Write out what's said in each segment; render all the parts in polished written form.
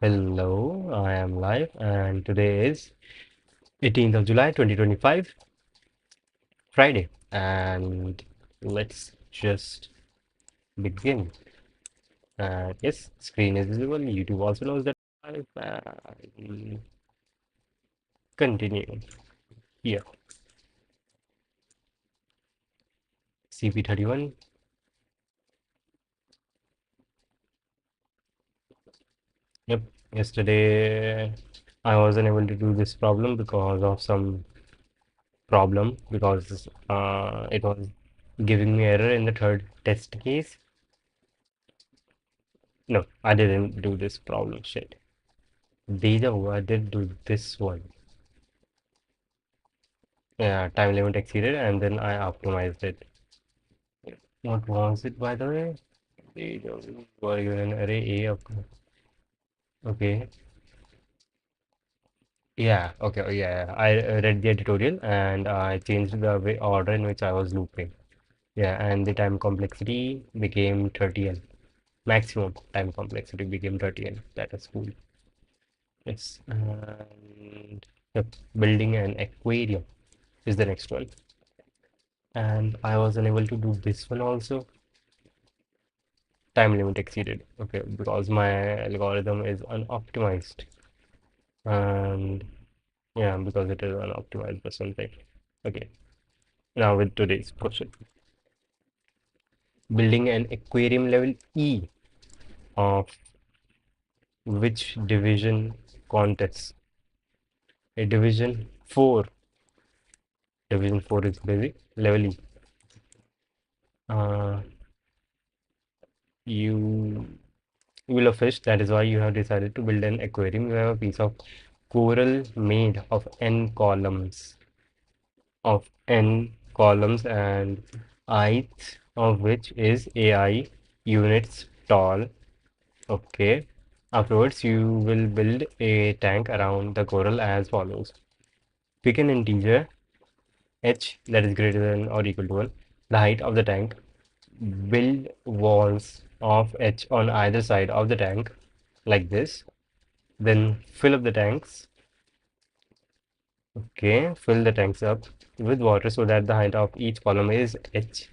Hello, I am live, and today is 18th of July 2025, Friday, and let's just begin. Yes, screen is visible. YouTube also knows that I'm live. Continue here. CP31. Yep, yesterday I wasn't able to do this problem because of some problem because it was giving me error in the third test case. No, I didn't do this problem. Shit. Deja vu, I did do this one. Yeah, time limit exceeded and then I optimized it. What was it, by the way? Deja vu, were given an array A of. Okay. Yeah, okay, oh, yeah. I read the tutorial and I changed the way, order in which I was looping. Yeah, and the time complexity became 30n. Maximum time complexity became 30n. That is cool. Yes. And yep, building an aquarium is the next one. And I was unable to do this one also. Time limit exceeded. Okay, because my algorithm is unoptimized. And yeah, because it is unoptimized or something. Okay, now with today's question. Building an aquarium level E of which division contest? A division 4. Division 4 is basic. Level E. Uh, you will a fish, that is why you have decided to build an aquarium. You have a piece of coral made of n columns. And height of which is AI units tall. Okay. Afterwards, you will build a tank around the coral as follows. Pick an integer h that is greater than or equal to 1, the height of the tank. Build walls of h on either side of the tank like this. Then fill up the tanks. Okay, fill the tanks up with water so that the height of each column is h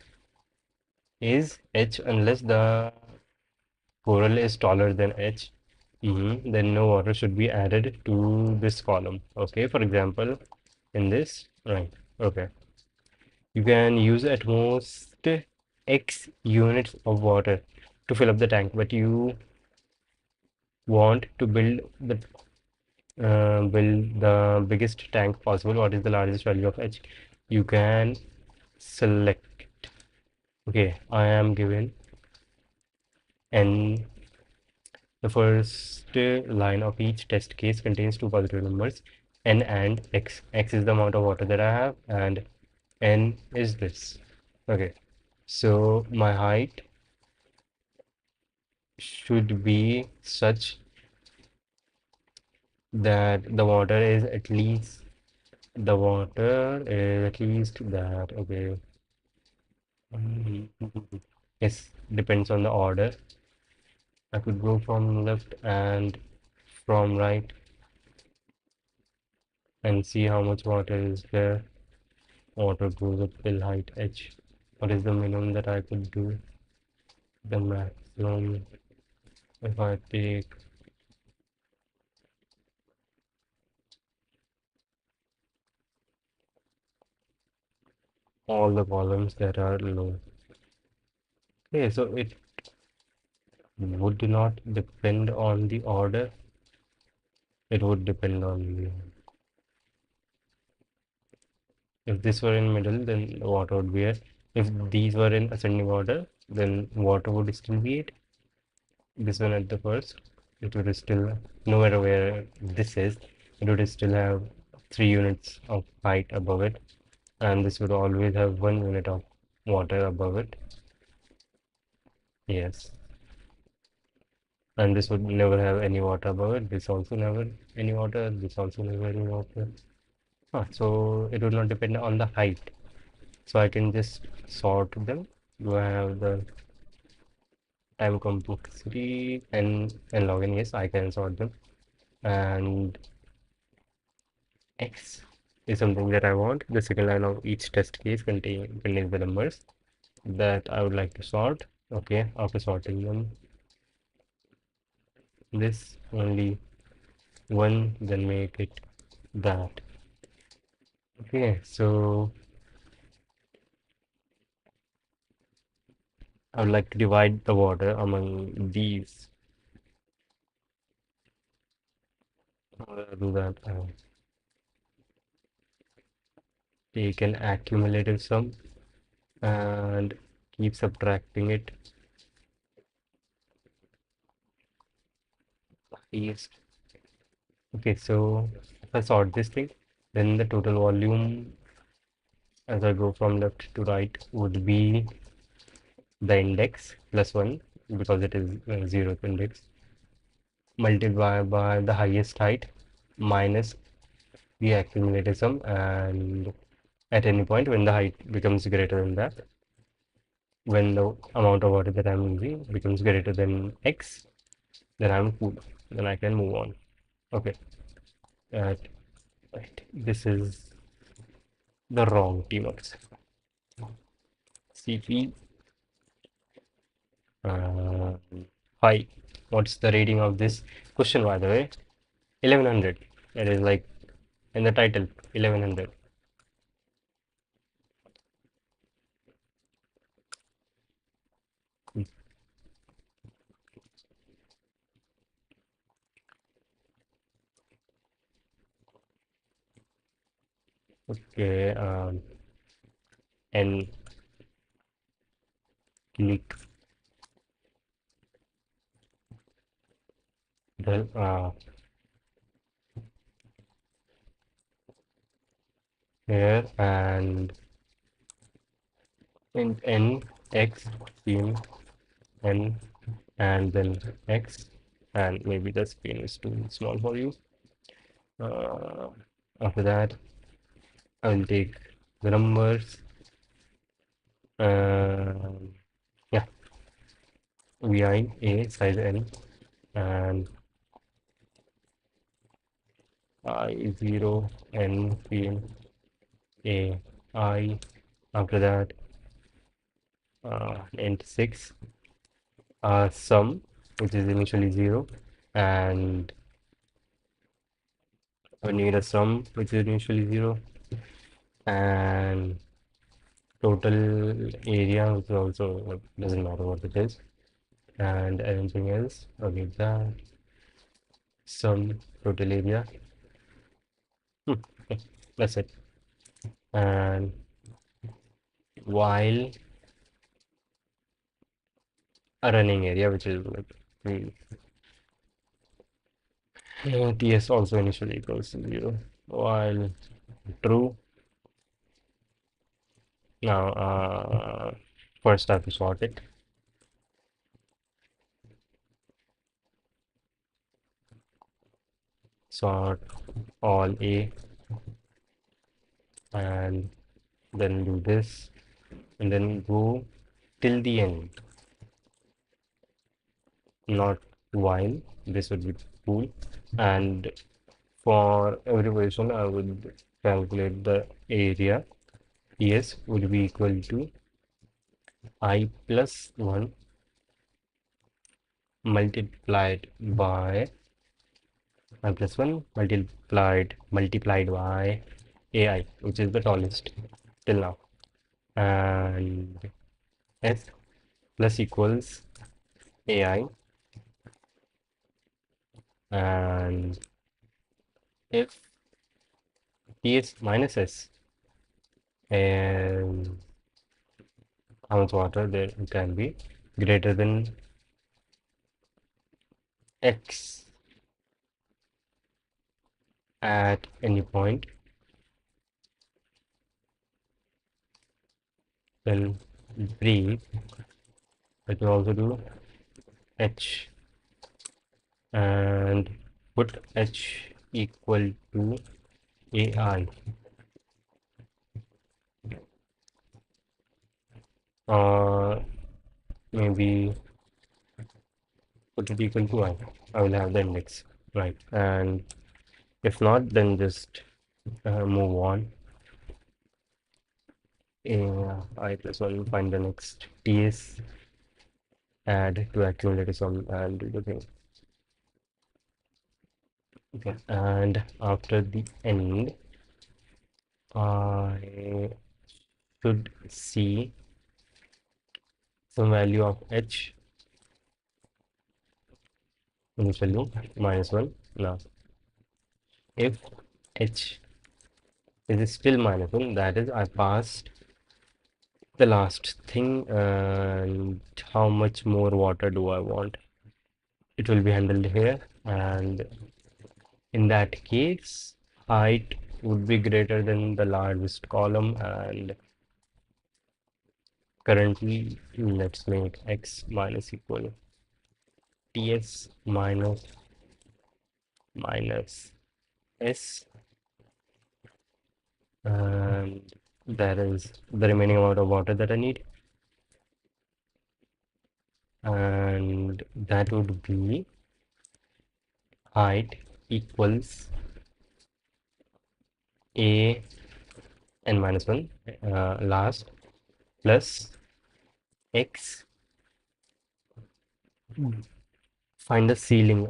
unless the coral is taller than h. Then no water should be added to this column. Okay, for example, in this, right? Okay, you can use at most x units of water to fill up the tank, but you want to build the biggest tank possible. What is the largest value of h? You can select. Okay, I am given n. The first line of each test case contains two positive numbers, n and x. X is the amount of water that I have, and n is this. Okay, so my height should be such that the water is at least that. Okay. Mm, yes, depends on the order. I could go from left and from right and see how much water is there. Water goes up till height h. What is the minimum that I could do? The maximum, if I take all the columns that are low. Okay, so it would not depend on the order. It would depend on the, if this were in middle, then the water would be it. If these were in ascending order, then water would still be it. This one at the first, it would still, no matter where this is, it would still have 3 units of height above it, and this would always have 1 unit of water above it. Yes, and this would never have any water above it. This also never any water. This also never any water. So it would not depend on the height. So I can just sort them. Do I have the time complexity and log n, yes, I can sort them. And x is something that I want. The second line of each test case contains the numbers that I would like to sort. Okay, after sorting them, this only one, then make it that. Okay, so I would like to divide the water among these. How do I do that? Take an accumulative sum and keep subtracting it. Yes. Okay, so if I sort this thing, then the total volume as I go from left to right would be the index plus 1 because it is 0th index multiplied by the highest height minus the accumulated sum, and at any point when the height becomes greater than that, when the amount of water that I'm using becomes greater than x, then I'm cool, then I can move on. Okay, right, this is the wrong teamworks. CP uh, 5. What's the rating of this question, by the way? 1100. It is like in the title, 1100. Okay, and click the here and in n x scene n and then x, and maybe the screen is too small for you. Uh, After that, I will take the numbers. Yeah, vi a size n and I 0 n p a I. After that, int 6 sum, which is initially 0, and I need a sum which is initially 0, and total area, which also doesn't matter what it is, and anything else. Okay, that sum total area. Okay, that's it. And while a running area, which is like TS also initially equals to 0, while true. Now, first I have to sort it. Sort all A and then do this and then go till the end, not while. This would be cool. And for every position, I would calculate the area. Yes, would be equal to I plus 1 multiplied by I plus 1 multiplied by AI, which is the tallest till now. And S plus equals AI, and if TS minus S and how much water there can be greater than X at any point, then breathe. I can also do H and put H equal to AI, or maybe put it equal to I. I will have the index, right? And if not, then just move on. I plus 1, find the next TS, add to accumulator sum, and do the thing. Okay, and after the end, I should see some value of h initially minus 1. Now, if h is still minus 1, that is, I passed the last thing, and how much more water do I want? It will be handled here, and in that case, height would be greater than the largest column, and currently, let's make x minus equal ts minus s, and that is the remaining amount of water that I need, and that would be height equals a n minus 1 last plus x. Find the ceiling,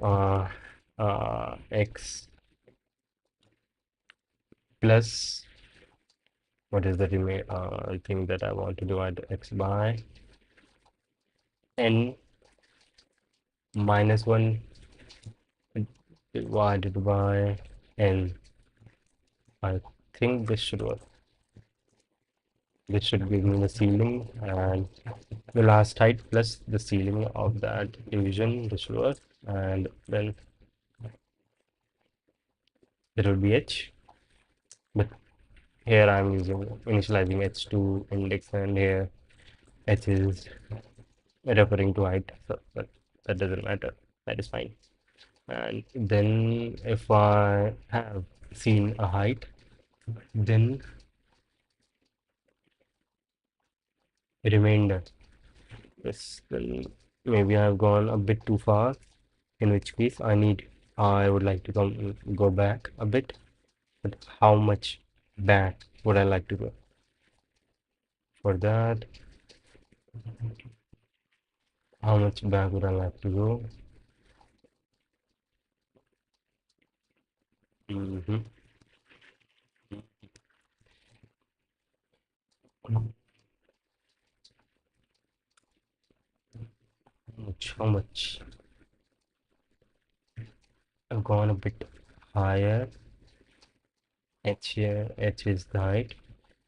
x plus what is the remain thing that I want to divide x by n minus 1 divided by n. I think this should work. This should give me the ceiling and the last height plus the ceiling of that division. This should work, and then there will be h. But here I'm using initializing h to index, and here h is referring to height, so that doesn't matter. That is fine. And then if I have seen a height, then remainder. Yes, then maybe I've gone a bit too far, in which case I would like to go back a bit. But how much back would I like to go? For that, how much back would I like to go? Mm-hmm. How much? I've gone a bit higher. H here, h is the height.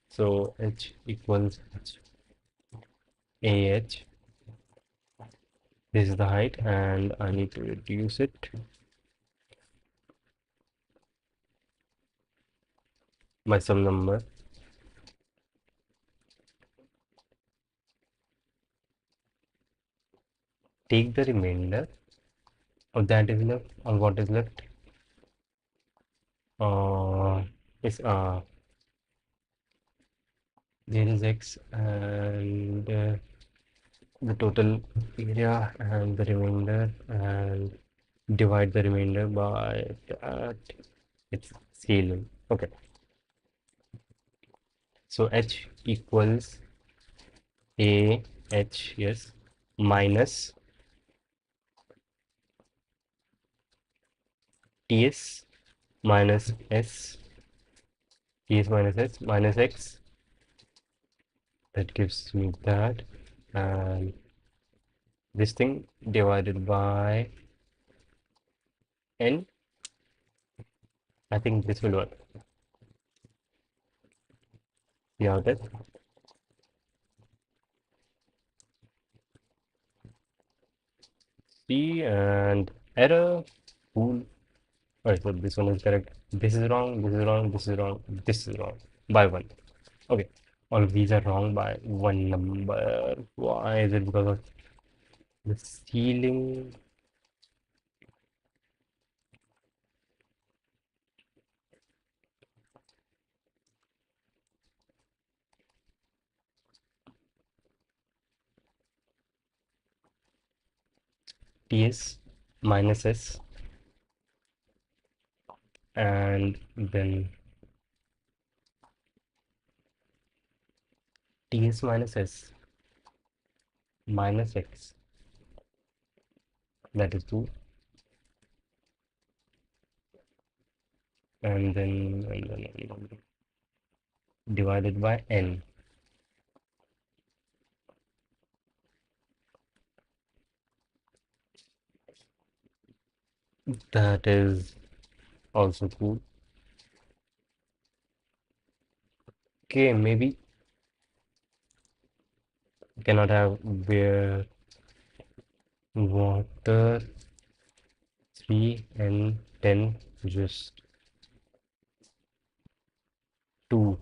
So h equals ah. This is the height, and I need to reduce it by some number. Take the remainder of that is left, and what is left is there is x, and the total area and the remainder, and divide the remainder by that. It's ceiling. Okay, so h equals a h, yes, minus ts minus s, ts minus s minus x. That gives me that, and this thing divided by n. I think this will work. See how that? See, and error. Cool. Alright, so this one is correct. This is wrong. This is wrong. This is wrong. This is wrong by one. Okay, all of these are wrong by one number. Why is it? Because of the ceiling. ts minus s, and then ts minus s minus x, that is 2, and then divided by n, that is also cool. Okay, maybe cannot have beer, water, 3 and 10, just 2,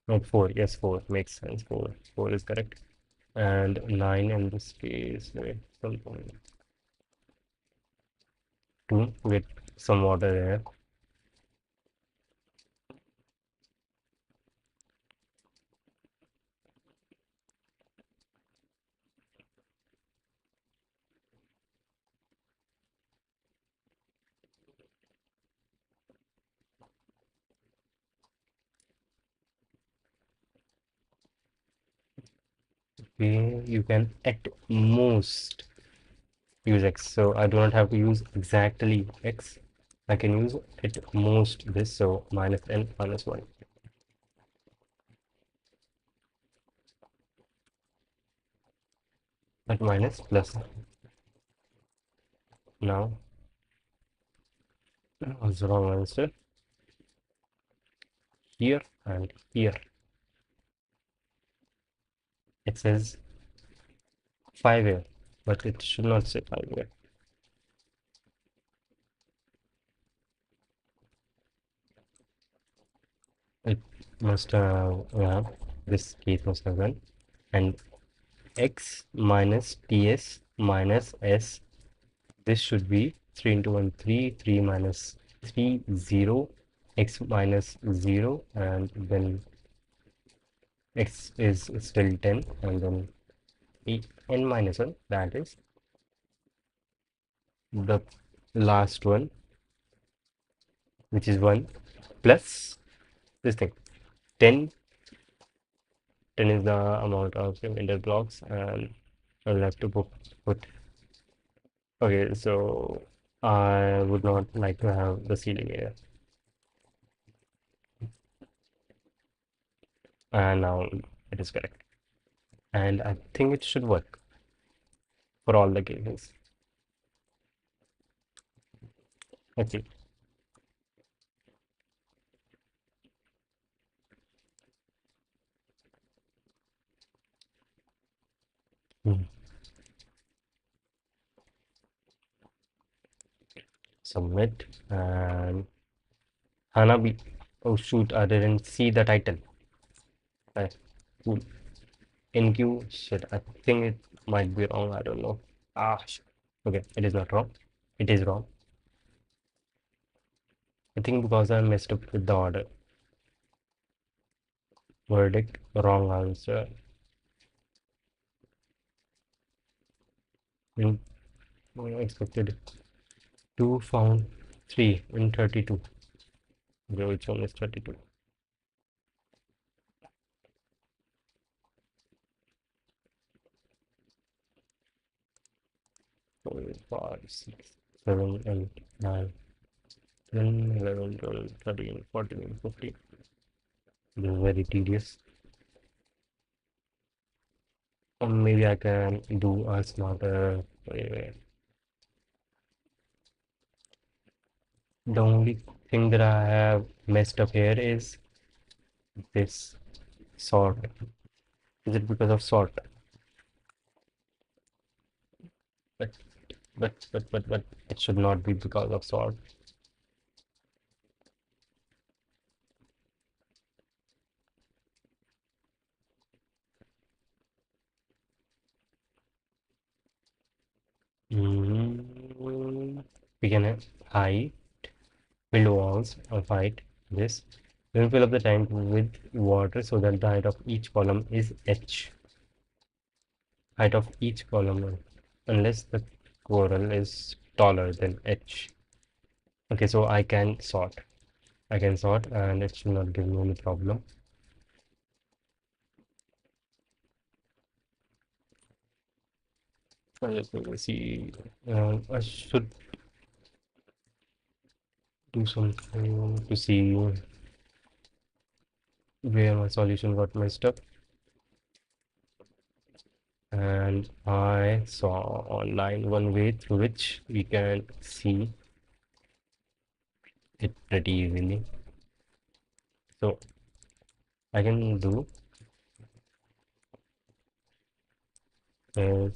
not 4. Yes, 4 makes sense. 4 is correct. And 9 in this case, wait, something 2 with some water there. Okay, you can at most use x. So I do not have to use exactly x. I can use at most this. So minus n minus 1. But minus plus. Now, what's the wrong answer? Here and here. It says 5 here, but it should not say 5 here. It must have, yeah, this case must have been. And x minus ts minus s, this should be 3 into 1, 3, 3 minus 3, 0, x minus 0, and then x is still 10, and then n minus 1, that is the last one, which is 1, plus this thing, 10. 10 is the amount of remainder blocks, and I'll have to put. Okay, so I would not like to have the ceiling area. And now it is correct. And I think it should work for all the cases. Let's see. Hmm. Submit and Hanabi. Oh shoot, I didn't see the title. Cool. NQ, shit, I think it might be wrong. I don't know. Ah, shit. Okay, it is not wrong. It is wrong. I think because I messed up with the order. Verdict, wrong answer. In, expected 2 found 3 in 32. Okay, which one is 32? 4, 5, 6, 7, 8, 9, 10, 11, 12, 13, 14, 15. This is very tedious. Or maybe I can do a smarter way. The only thing that I have messed up here is this sort. Is it because of sort? But but it should not be because of sort. We can height, build walls of height. This. Then fill up the tank with water so that the height of each column is h. Height of each column. unless the coral is taller than h. Okay, so I can sort. I can sort and it should not give me any problem. I just need to see. I should do something to see where my solution got messed up. And I saw online one way through which we can see it pretty easily. So I can do is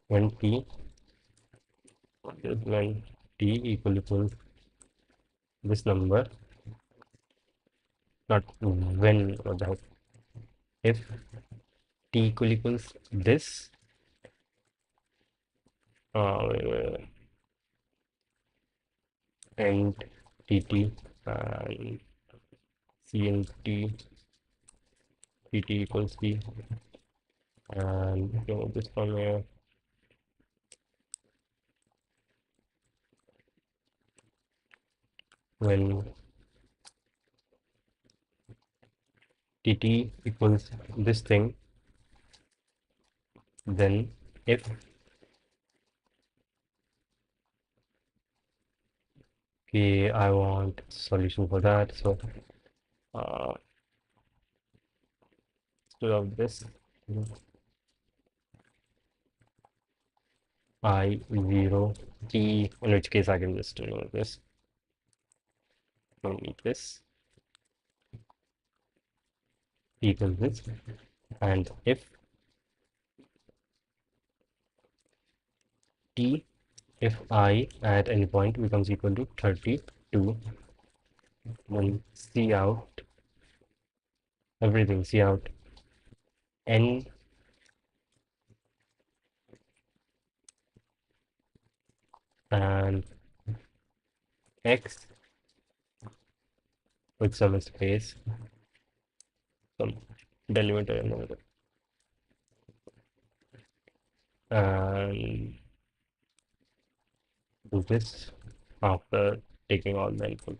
when t is when t equal this number, not when, what the heck, if t equals this, wait, wait, wait, and tt and cnt tt equals t, and this one here when tt equals this thing, then if okay, I want solution for that. So uh, instead of this, I0 t, in which case I can just remove this. Don't need this. Equals this, and if t, if I at any point becomes equal to 32, then see out everything, see out n and x with some space, some delimiter and all that. And do this after taking all the input.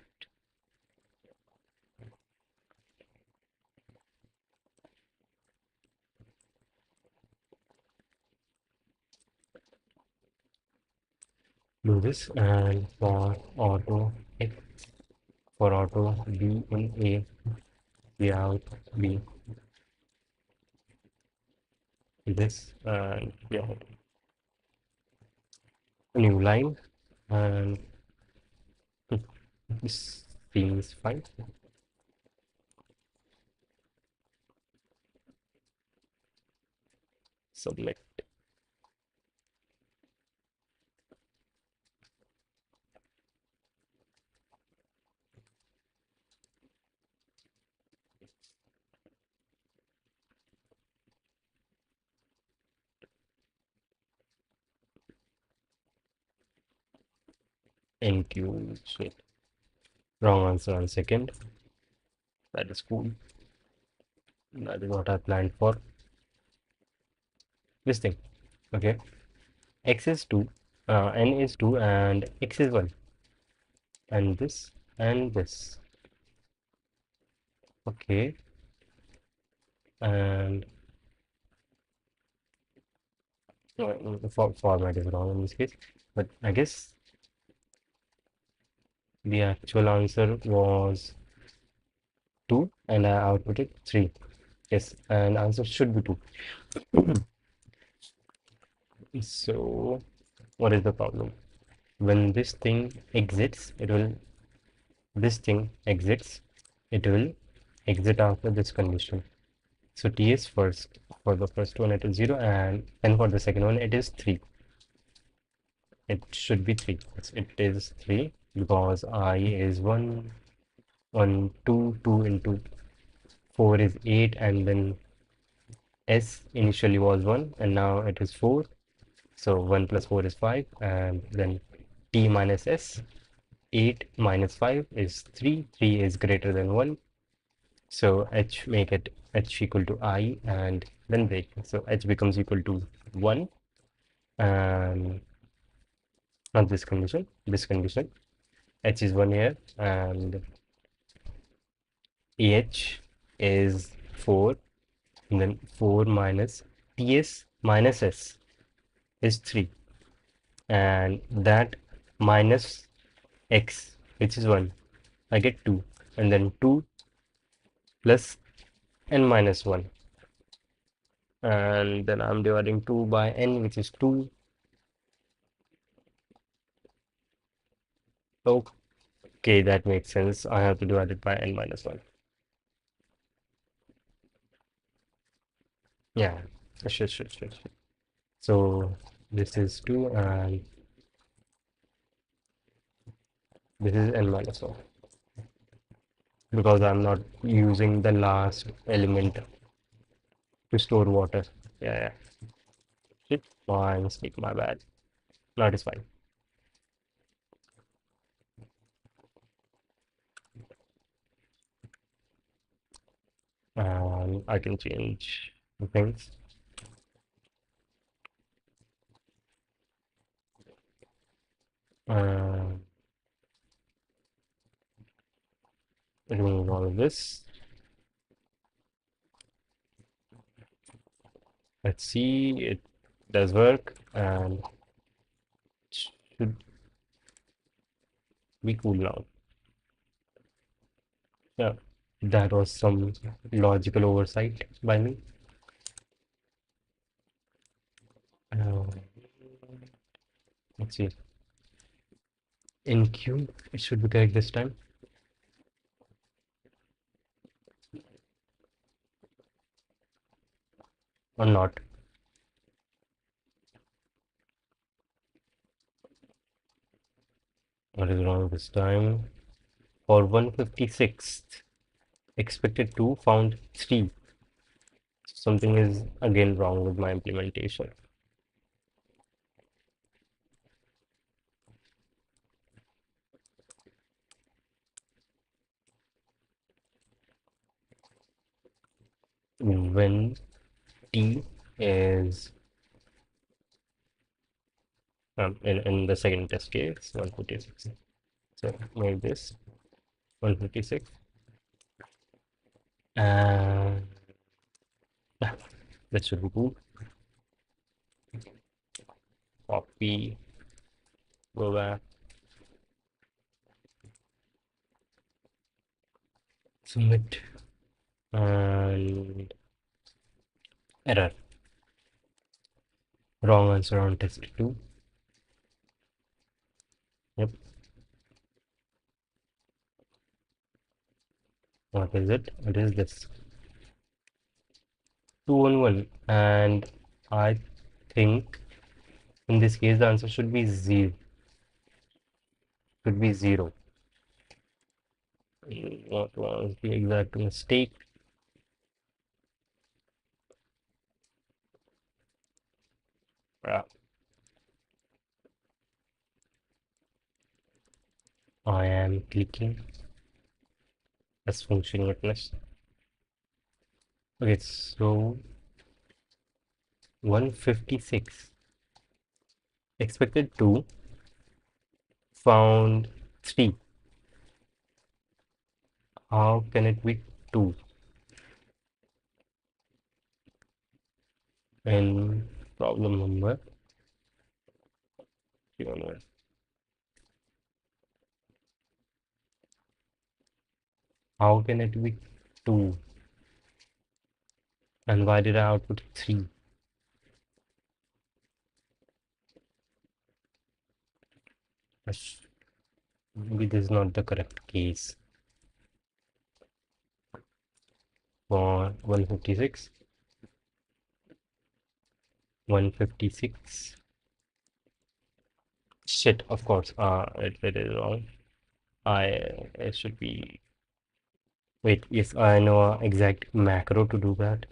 Do this, and for auto x, for auto b in a, b out b, this, and yeah, new line, and this seems fine. Submit. NQ, shit. Wrong answer on second. That is cool. That is what I planned for. This thing. Okay. X is 2, n is 2, and x is 1. And this, and this. Okay. And the format is wrong in this case. But I guess the actual answer was 2, and I outputted 3. Yes, and answer should be 2. So, what is the problem? When this thing exits, this thing exits, it will exit after this condition. So t is first. For the first one, it is 0, and then for the second one, it is 3. It should be 3. It is 3 because I is 1, 1, 2, 2 into 4 is 8, and then s initially was 1, and now it is 4. So 1 plus 4 is 5, and then t minus s, 8 minus 5 is 3. 3 is greater than 1. So h, make it h equal to I, and then break. So h becomes equal to 1, and not this condition, h is 1 here, and h is 4, and then 4 minus ts minus s is 3, and that minus x, which is 1, I get 2, and then 2 plus n minus 1, and then I'm dividing 2 by n, which is 2. Okay, that makes sense. I have to divide it by n minus 1. Yeah, sure. So this is 2 and this is n minus 1 because I'm not using the last element to store water. Yeah. Shit, my mistake, my bad. Not is fine. I can change the things. Uh, Remove all of this. Let's see, it does work and should be cool now. Yeah, that was some logical oversight by me. Uh, let's see. In Q, it should be correct this time or not. What is wrong this time? For 156th, expected 2, found 3. Something is again wrong with my implementation. When T is in the second test case, 156. So make this 156 and that should be cool. Copy, go back, submit, and error. Wrong answer on test 2. Yep. What is it? It is this 211, and I think in this case the answer should be 0. Should be 0. What was the exact mistake? Yeah. I am clicking as function witness. Okay, so 156 expected 2, found 3. How can it be 2 in problem number 311? How can it be 2? And why did I output 3? Maybe this is not the correct case for 156. 156. Shit, of course. It is wrong. It should be. Wait, yes, I know a exact macro to do that.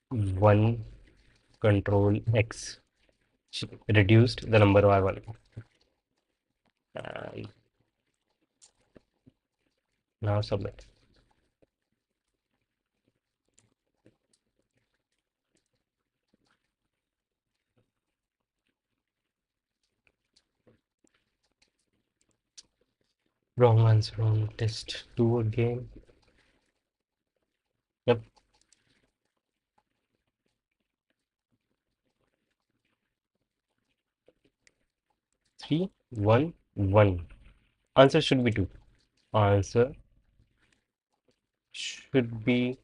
One control X reduced the number by 1. And now submit. Wrong answer on test 2 again. Yep, 3, 1, 1. Answer should be 2. Answer should be.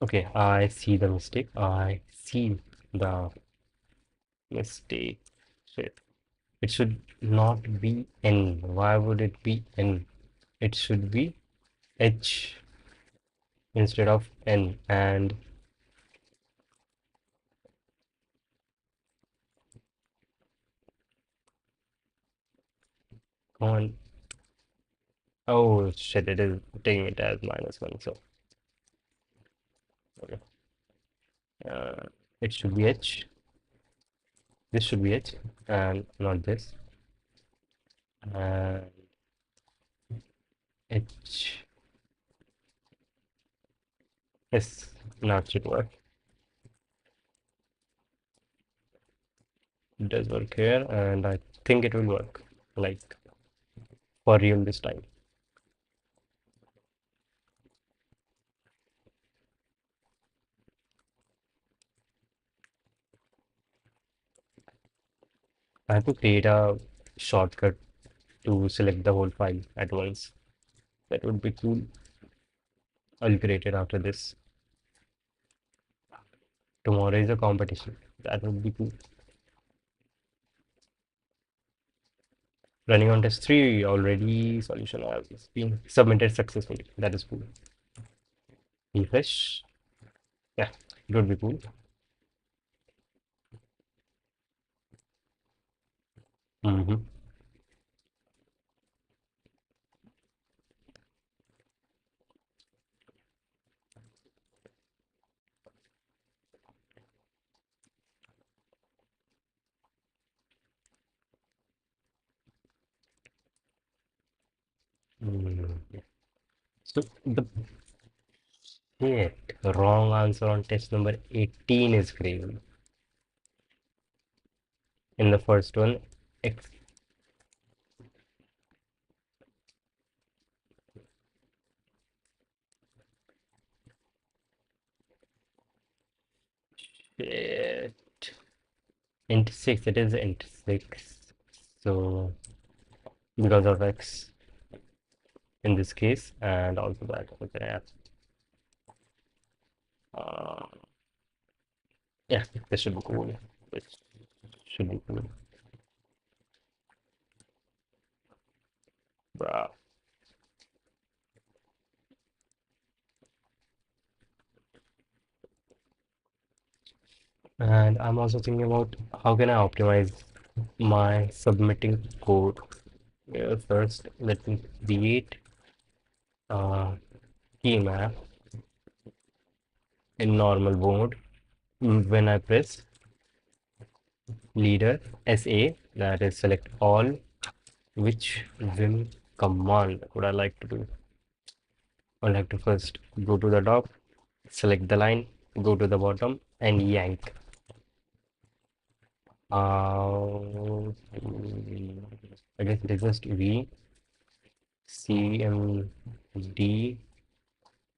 Okay, I see the mistake. I see the mistake. Shit. It should not be N. Why would it be N? It should be H instead of N. And come on. Oh shit, it is taking it as -1. So okay. Uh, it should be H. This should be H and not this. And H. Yes, now it should work. It does work here, and I think it will work. Like for real this time. I have to create a shortcut to select the whole file at once. That would be cool. I'll create it after this. Tomorrow is a competition. That would be cool. Running on test 3 already. Solution has been submitted successfully. That is cool. Refresh. Yeah, it would be cool. Mm-hmm. Mm. So the shit, wrong answer on test number 18 is crazy. In the first one, ex shit. Int 6, it is int 6. So because of x in this case, and also that. Okay, yeah. Uh, yeah, this should be cool. This should be cool. Bruh. And I'm also thinking about how can I optimize my submitting code. Yeah, first, let me create a key map in normal mode. When I press leader SA, that is select all, which vim command would I like to do? I like to first go to the top, select the line, go to the bottom, and yank. I guess it is just V, C, M, D,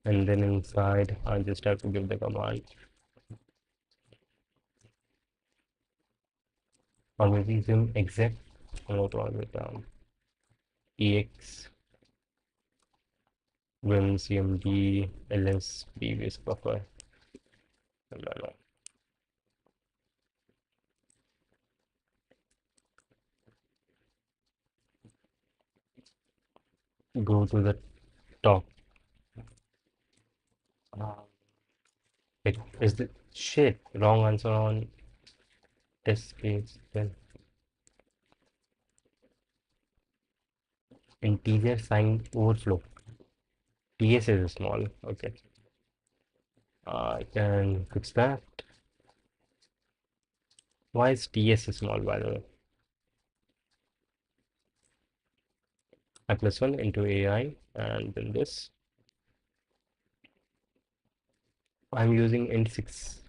and then inside I just have to give the command, or maybe vim exec, not all the time, ex, vim cmd, ls, previous buffer, blah, blah, blah. Go to the top. Uh, it is the shit wrong answer on test case. Then integer sign overflow. TS is small. Okay. I can fix that. Why is TS small, by the way? I plus 1 into AI, and then this. I'm using int 6.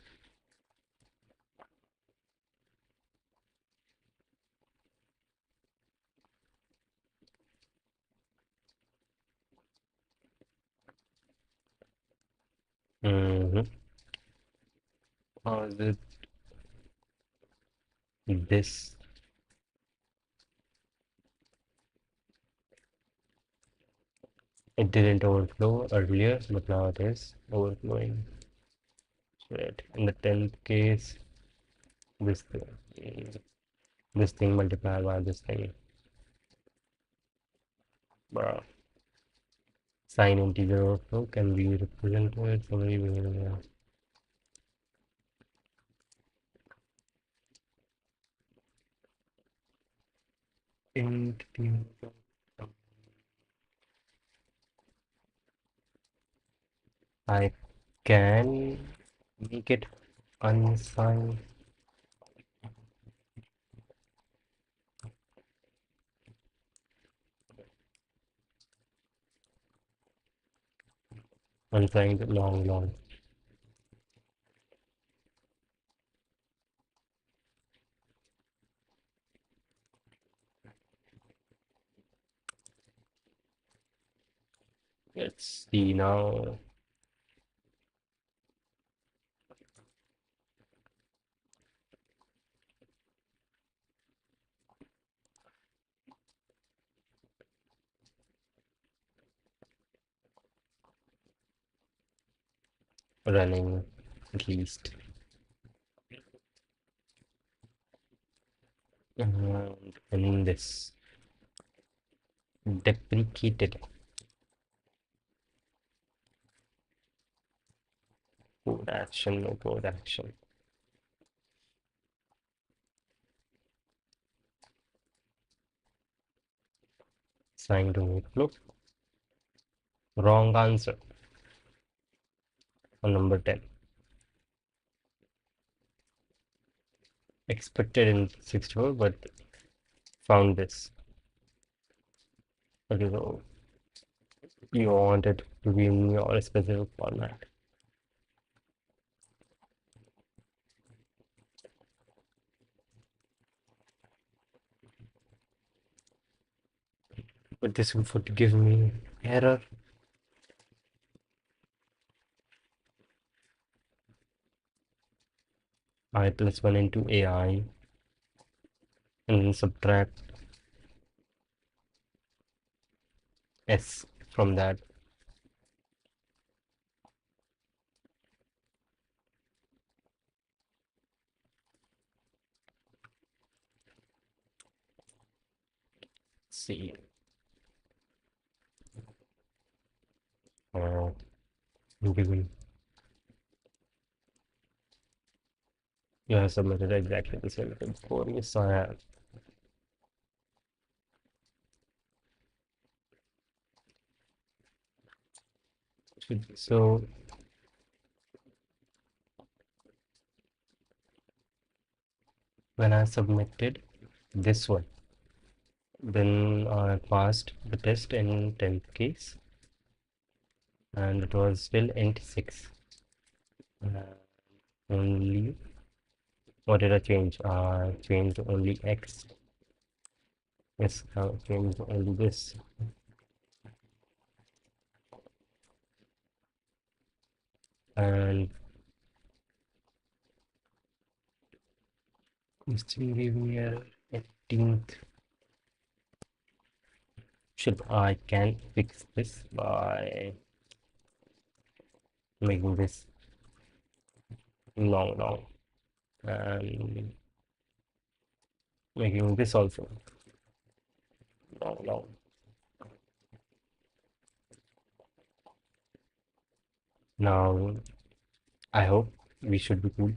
Mm-hmm. How is it this? It didn't overflow earlier, but now it is overflowing. Right. In the 10th case, this thing, this thing multiplied by this thing. Bruh. Sign integer overflow can be represented somebody will int I can make it unsigned. Unsigned long. Let's see now. Running at least. And in this deprecated code action, no code action. Signed overflow. Wrong answer on number 10. Expected in 64, but found this. Okay, so you want it to be in your specific format. But this would give me error. I plus 1 into AI and then subtract S from that. See. Uh, given you have submitted exactly the same thing before. Yes, I have. So when I submitted this one, then I passed the test in 10th case and it was still int 6. Only, what did I change? I changed only X. Yes, I changed only this. And still gave me a 18th. Should I can fix this by making this long and making this also long. Now I hope we should be cool.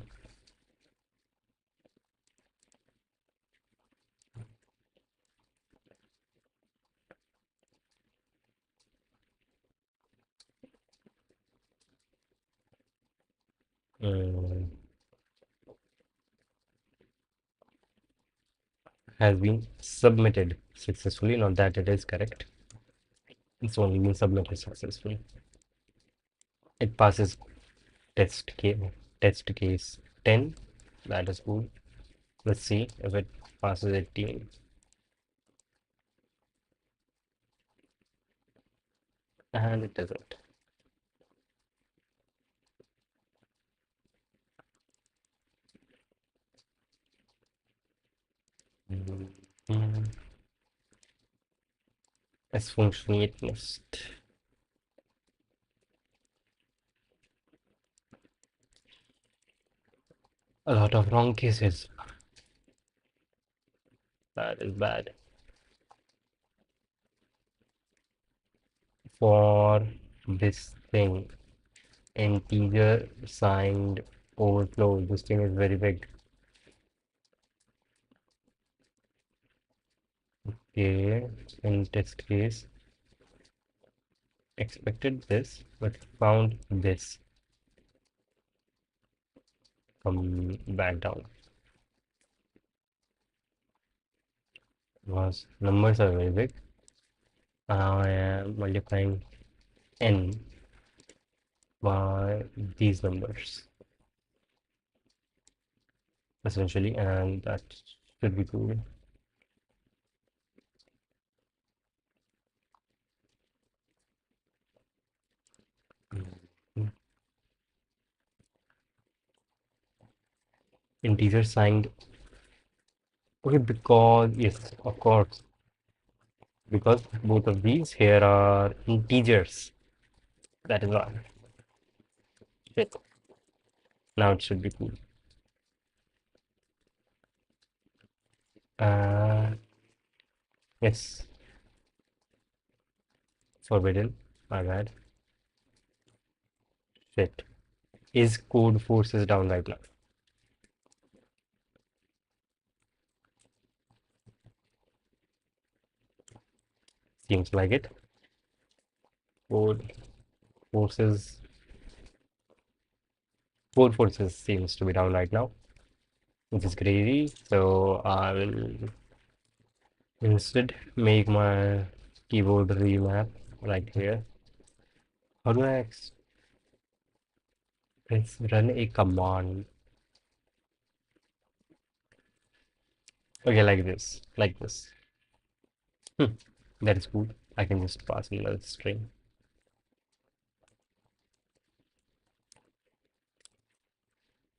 Um, has been submitted successfully. Not that it is correct. It's only been submitted successfully. It passes test case test case 10. That is cool. Let's see if it passes 18. And it doesn't. Es funktioniert nicht. A lot of wrong cases. That is bad. For this thing, integer signed overflow. This thing is very big. Okay, in test case, expected this, but found this. Come back down. Because numbers are very big. I am multiplying n by these numbers essentially, and that should be cool. Integer signed. Okay, because yes, of course, because both of these here are integers. That is why. Shit. Now it should be cool. Uh, yes, forbidden. My bad. Shit. Is code forces down right now? Seems like it. Code forces. Code forces seems to be down right now, which is crazy. So I will instead make my keyboard remap right here. How do I run a command? Okay, like this, like this. Hmm. That is cool. I can just pass another string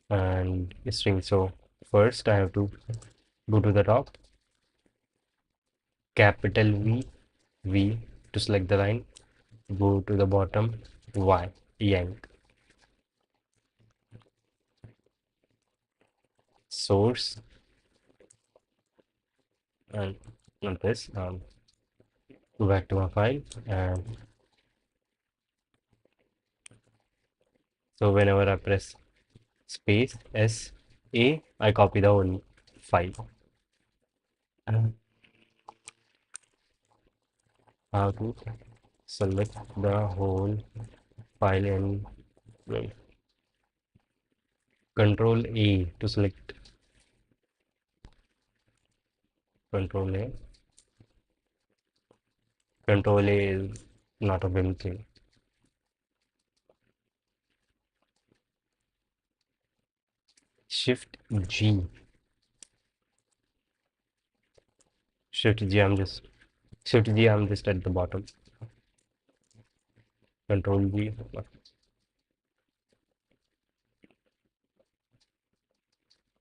and a string. So first I have to go to the top, capital V to select the line, go to the bottom, Y, yank. Source and not this. Go back to my file, and so whenever I press space SA, I copy the whole file. And how to select the whole file in well, Control A to select Control A. Control A is not a Vim thing. Shift G. Shift G. Shift G. I'm just at the bottom. Control G.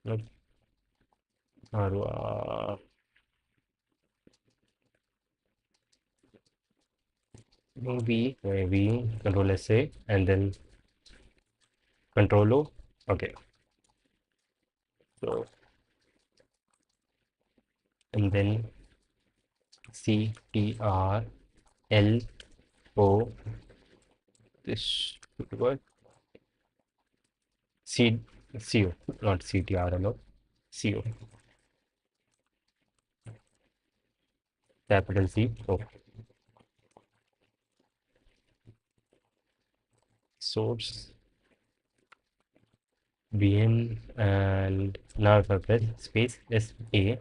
Nope. Or, maybe Control SA and then Control O. Okay. So and then CTRL O. This should work. C CO, not CTRLO. CO. Capital C. O. Source BN, and now if I press space SA,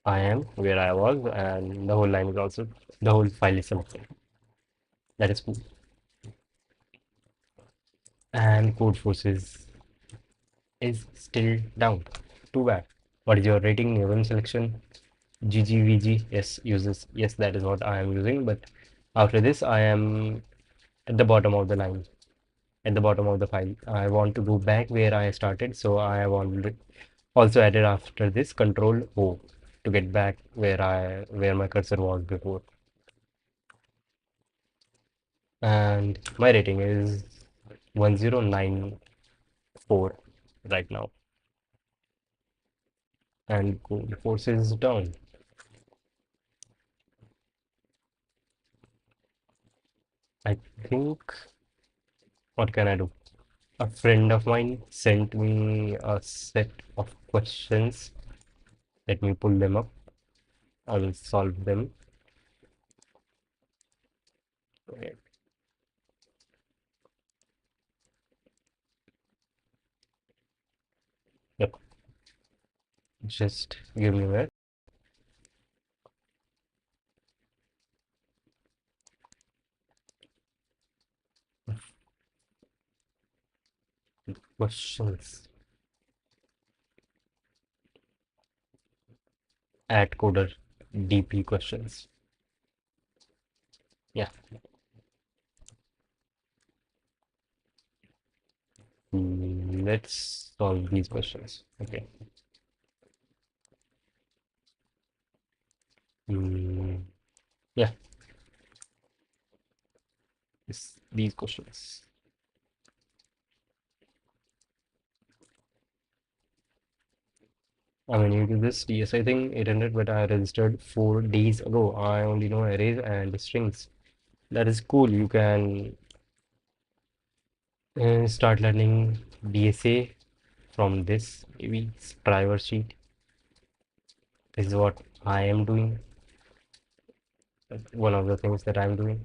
I am where I was, and the whole line is also the whole file is selected. That is cool. And code forces is still down. Too bad. What is your rating? Name selection. GGVG. Yes, uses. Yes, that is what I am using. But after this, I am at the bottom of the line, at the bottom of the file. I want to go back where I started, so I want also added after this Control O to get back where my cursor was before. And my rating is 1094 right now. And gold force is down. I think, what can I do? A friend of mine sent me a set of questions. Let me pull them up. I will solve them. Okay. Yep. Just give me that. Questions. At coder. DP questions. Yeah. Let's solve these questions. Okay. Mm, yeah. These questions. I'm new to this DSI thing, 800, but I registered 4 days ago. I only know arrays and strings. That is cool. You can start learning DSA from this maybe driver sheet. This is what I am doing. One of the things that I'm doing.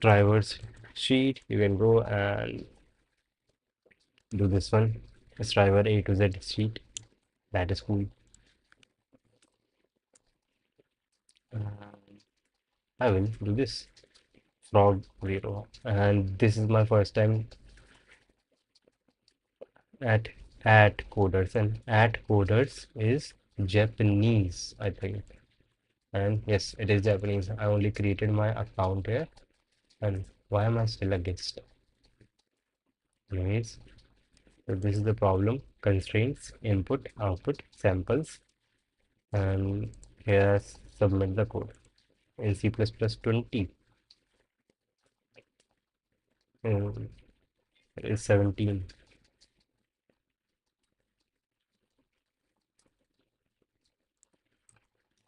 Drivers sheet. You can go and do this one. Driver A to Z sheet. That is cool. I will do this. Frog zero. And this is my first time at coders, and at coders is Japanese, I think. And yes, it is Japanese. I only created my account here. And why am I still a guest? Anyways, so this is the problem. Constraints, input, output, samples, and here submit the code in C++ 20. It is 17.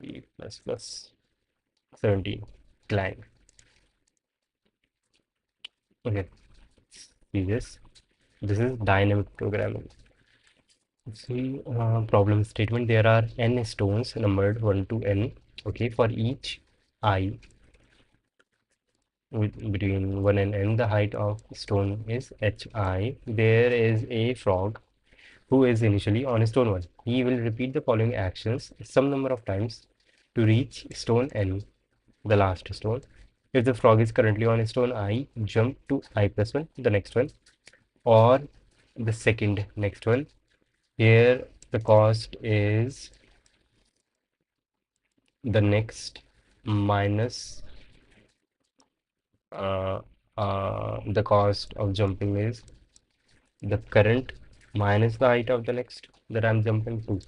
C++17. Clang. Okay, see this. This is dynamic programming. See, problem statement. There are n stones numbered 1 to n. Okay, for each I between 1 and n, the height of stone is hi. There is a frog who is initially on stone 1. He will repeat the following actions some number of times to reach stone n, the last stone. If the frog is currently on stone I, jump to I plus 1, the next one, or the second next one. Here the cost is the next minus uh, the cost of jumping is the current minus the height of the next that I'm jumping to,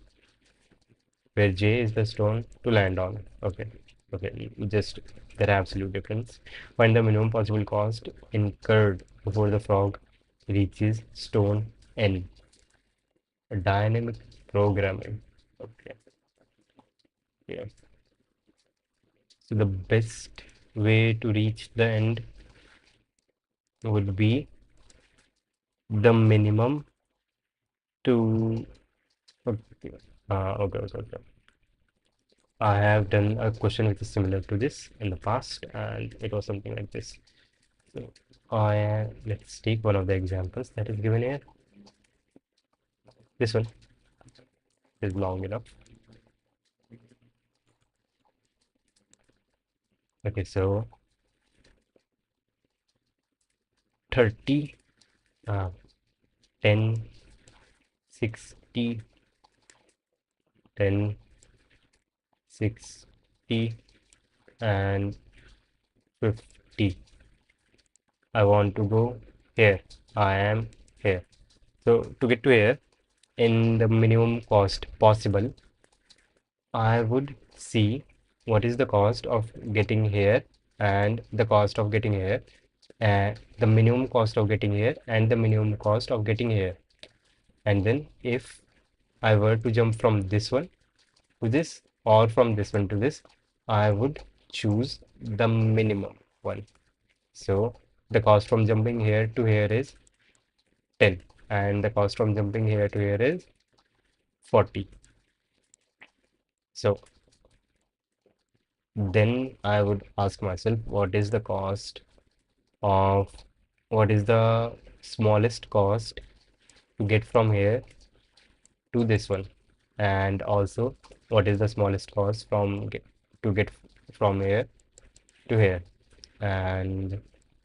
where J is the stone to land on. Okay, okay, just their absolute difference. Find the minimum possible cost incurred before the frog reaches stone N. Dynamic programming. Okay, yeah. So the best way to reach the end would be the minimum to okay, okay. I have done a question which is similar to this in the past, and it was something like this. So let's take one of the examples that is given here. This one is long enough. Okay, so 30, 10, 60, 10, 60, and 50. I want to go here. I am here. So to get to here in the minimum cost possible, I would see what is the cost of getting here and the cost of getting here, the minimum cost of getting here, and the minimum cost of getting here. And then if I were to jump from this one to this or from this one to this, I would choose the minimum one. So the cost from jumping here to here is 10, and the cost from jumping here to here is 40. So then I would ask myself, what is the cost of what is the smallest cost to get from here to this one, and also what is the smallest cost to get from here to here. And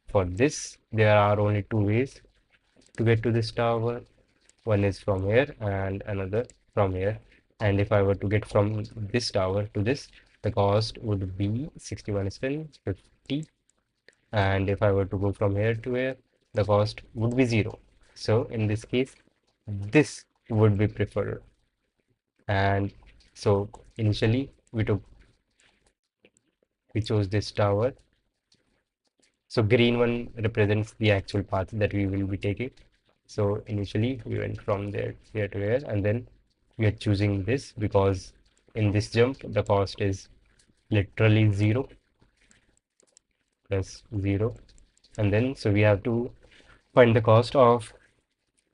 for this there are only two ways to get to this tower. One is from here and another from here. And if I were to get from this tower to this, the cost would be 61 is 10, 50. And if I were to go from here to here, the cost would be 0. So in this case, this would be preferred. And so initially we chose this tower. So green one represents the actual path that we will be taking. So initially we went from there here to here, and then we are choosing this because in this jump the cost is literally 0 plus 0. And then so we have to find the cost of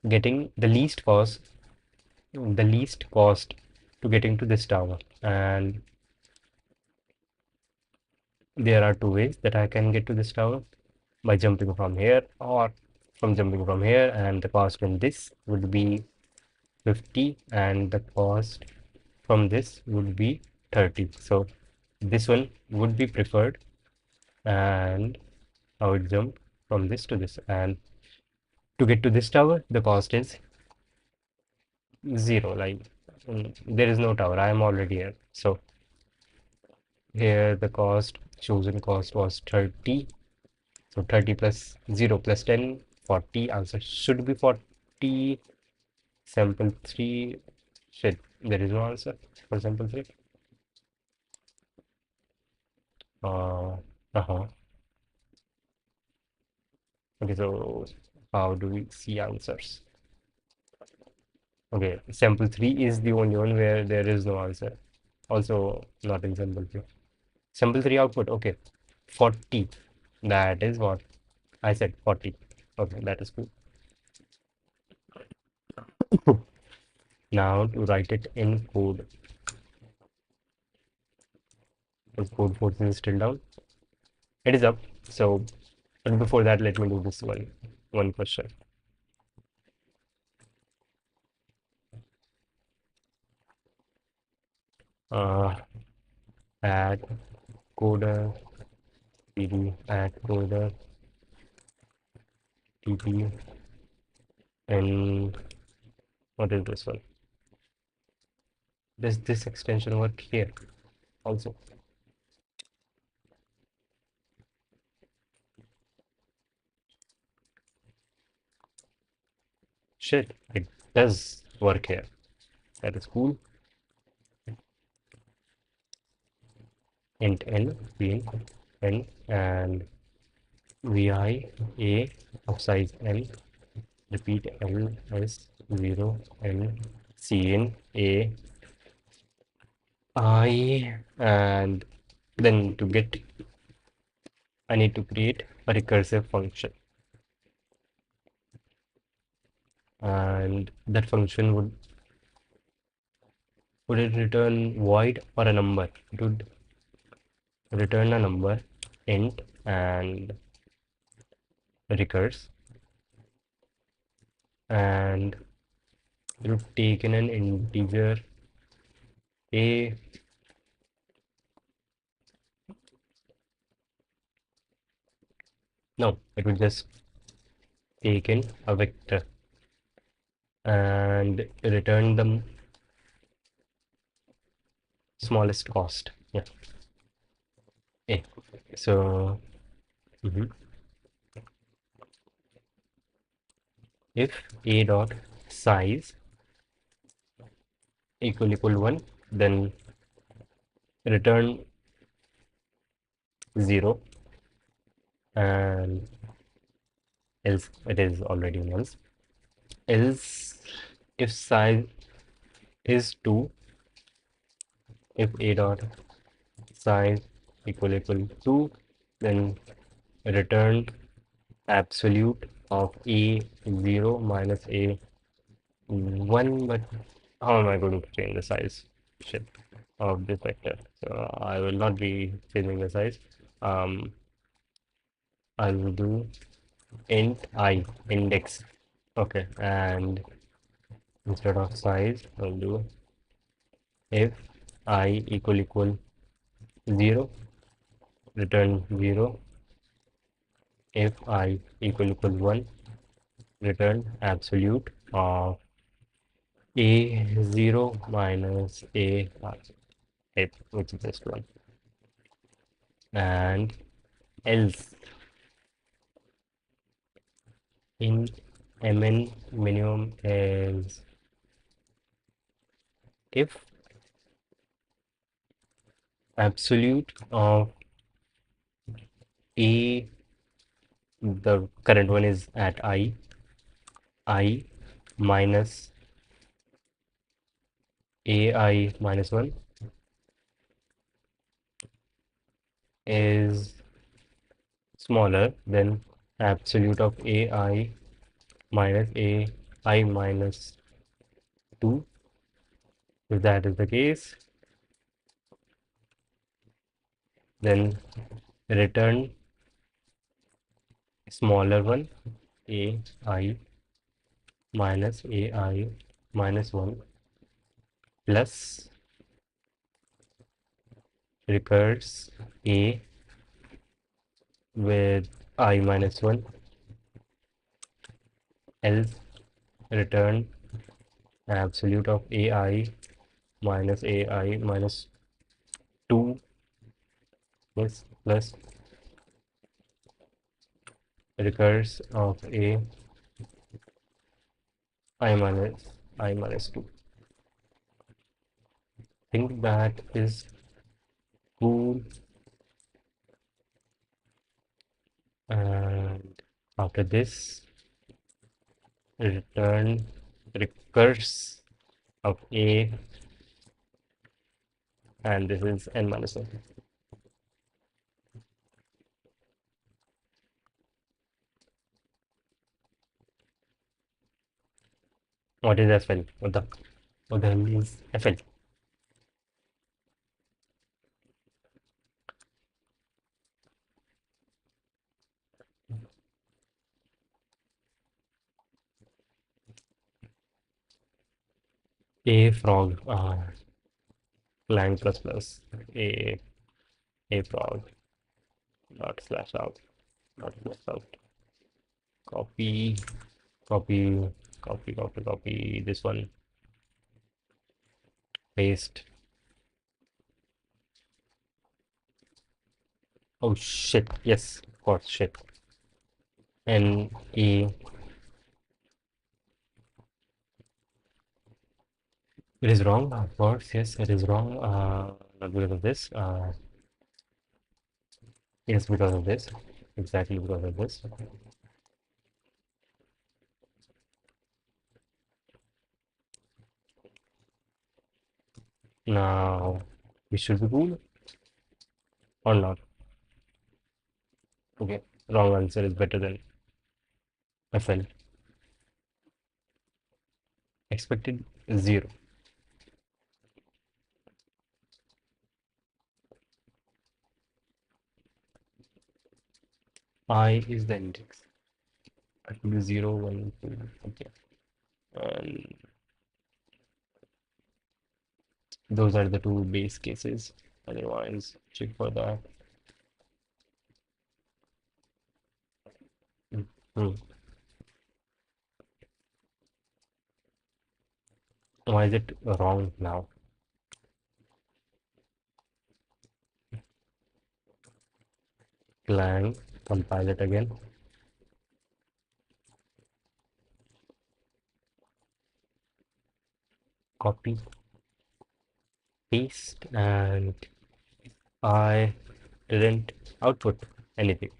getting the least cost to getting to this tower. And there are two ways that I can get to this tower, by jumping from here or from jumping from here, and the cost in this would be 50 and the cost from this would be 30. So this one would be preferred, and I would jump from this to this. And to get to this tower, the cost is 0. Like there is no tower. I am already here. So here the chosen cost was 30. So 30 plus 0 plus 10, 40. Answer should be 40. Sample 3. Shit, there is no answer for sample 3. Uh-huh. Okay, so how do we see answers? Okay, sample 3 is the only one where there is no answer. Also not in sample 3. Sample 3 output, okay. 40. That is what I said, 40. Okay, that is cool. Now to write it in code. Is code force is still down? It is up. So, but before that, let me do this one question. Uh, add coder cd add coder tp, and what is this one? Does this extension work here also? Shit, it does work here. That is cool. Int n, being n, and vi a of size n, repeat l s 0 n cin a I, and then to get, I need to create a recursive function, and that function would it return void or a number? It would return a number, int, and recurse, and it would take in an integer a. No, it would just take in a vector and return the smallest cost. Yeah, a. So mhm. If a dot size equal 1, then return 0. and else it is already an else. Else if size is 2, if a dot size equal 2, then return absolute of a 0 minus a 1. But how am I going to change the size? Shit, of this vector. So I will not be changing the size. Um, I will do int I index. Okay, and instead of size, I'll do if I equal 0, return 0. If I equal 1, return absolute of a 0 minus a I, which is this one. And else in mn minimum is if absolute of a, the current one is at I minus ai minus 1 is smaller than absolute of ai minus ai minus 2. If that is the case, then return smaller one ai minus ai minus 1 plus recurs a with I minus 1, else return absolute of ai minus ai minus 2 plus recurs of a I minus 2. Think that is cool. And after this, return recurse of a, and this is n minus 1. What is FL? What the hell is FL? A frog, lang plus plus a frog dot slash out dot slash out. Copy, copy, copy this one, paste. Oh shit, yes, of course, shit. N E, it is wrong, of course, yes, it is wrong. Not because of this. Yes, because of this. Exactly because of this. Now, we should be cool or not? Okay, wrong answer is better than FL. Expected 0. I is the index. It will be 0, 1, 2. Okay. And those are the two base cases. Otherwise, check for that. Hmm. Why is it wrong now? Clang, compile it again. Copy, paste, and I didn't output anything.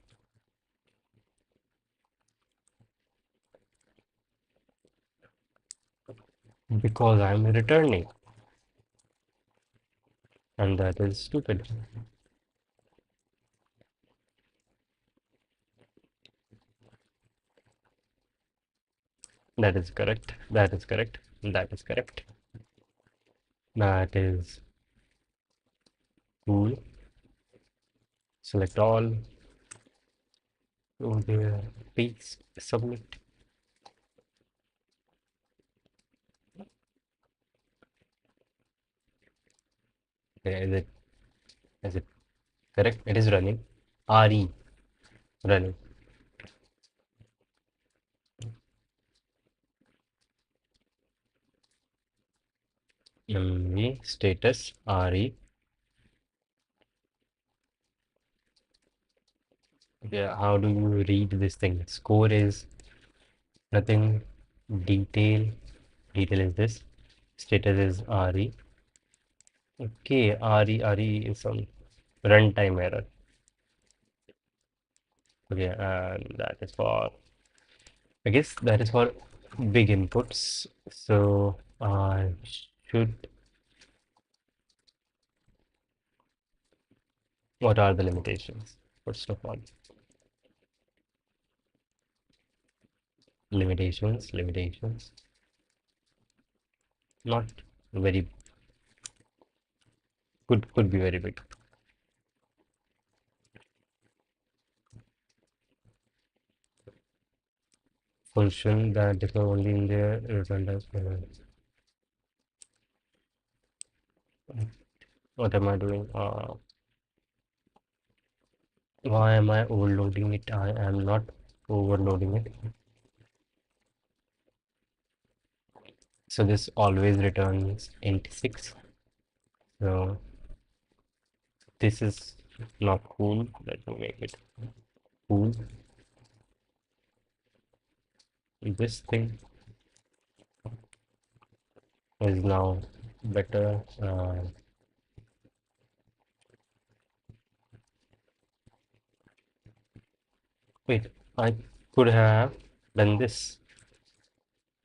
Because I'm returning, and that is stupid. That is correct. That is correct. That is correct. That is cool. Select all. Go there. Paste. Submit. Okay, is it correct? It is running. RE running. MV status RE. Yeah, how do you read this thing? Score is nothing. Detail. Detail is this. Status is RE. Okay, RE is some runtime error. Okay, and that is for, I guess that is for big inputs. So I should, what are the limitations? First of all, limitations, not very, could be very big. Function that differ only in their result as well. What am I doing? Why am I overloading it? I am not overloading it. So this always returns int 6. So this is not cool. Let me make it cool. This thing is now better. Wait, I could have done this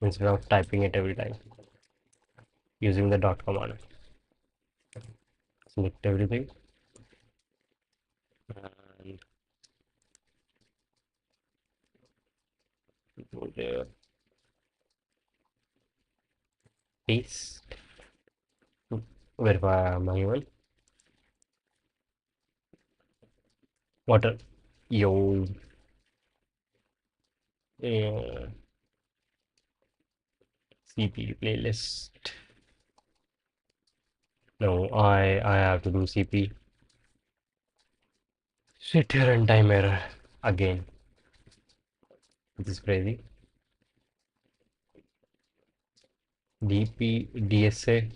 instead of typing it every time using the dot command. Select everything and go there, paste, verify manual, water, yo, uh, CP playlist. No, I have to do CP. Shit, runtime error again. This is crazy. DSA.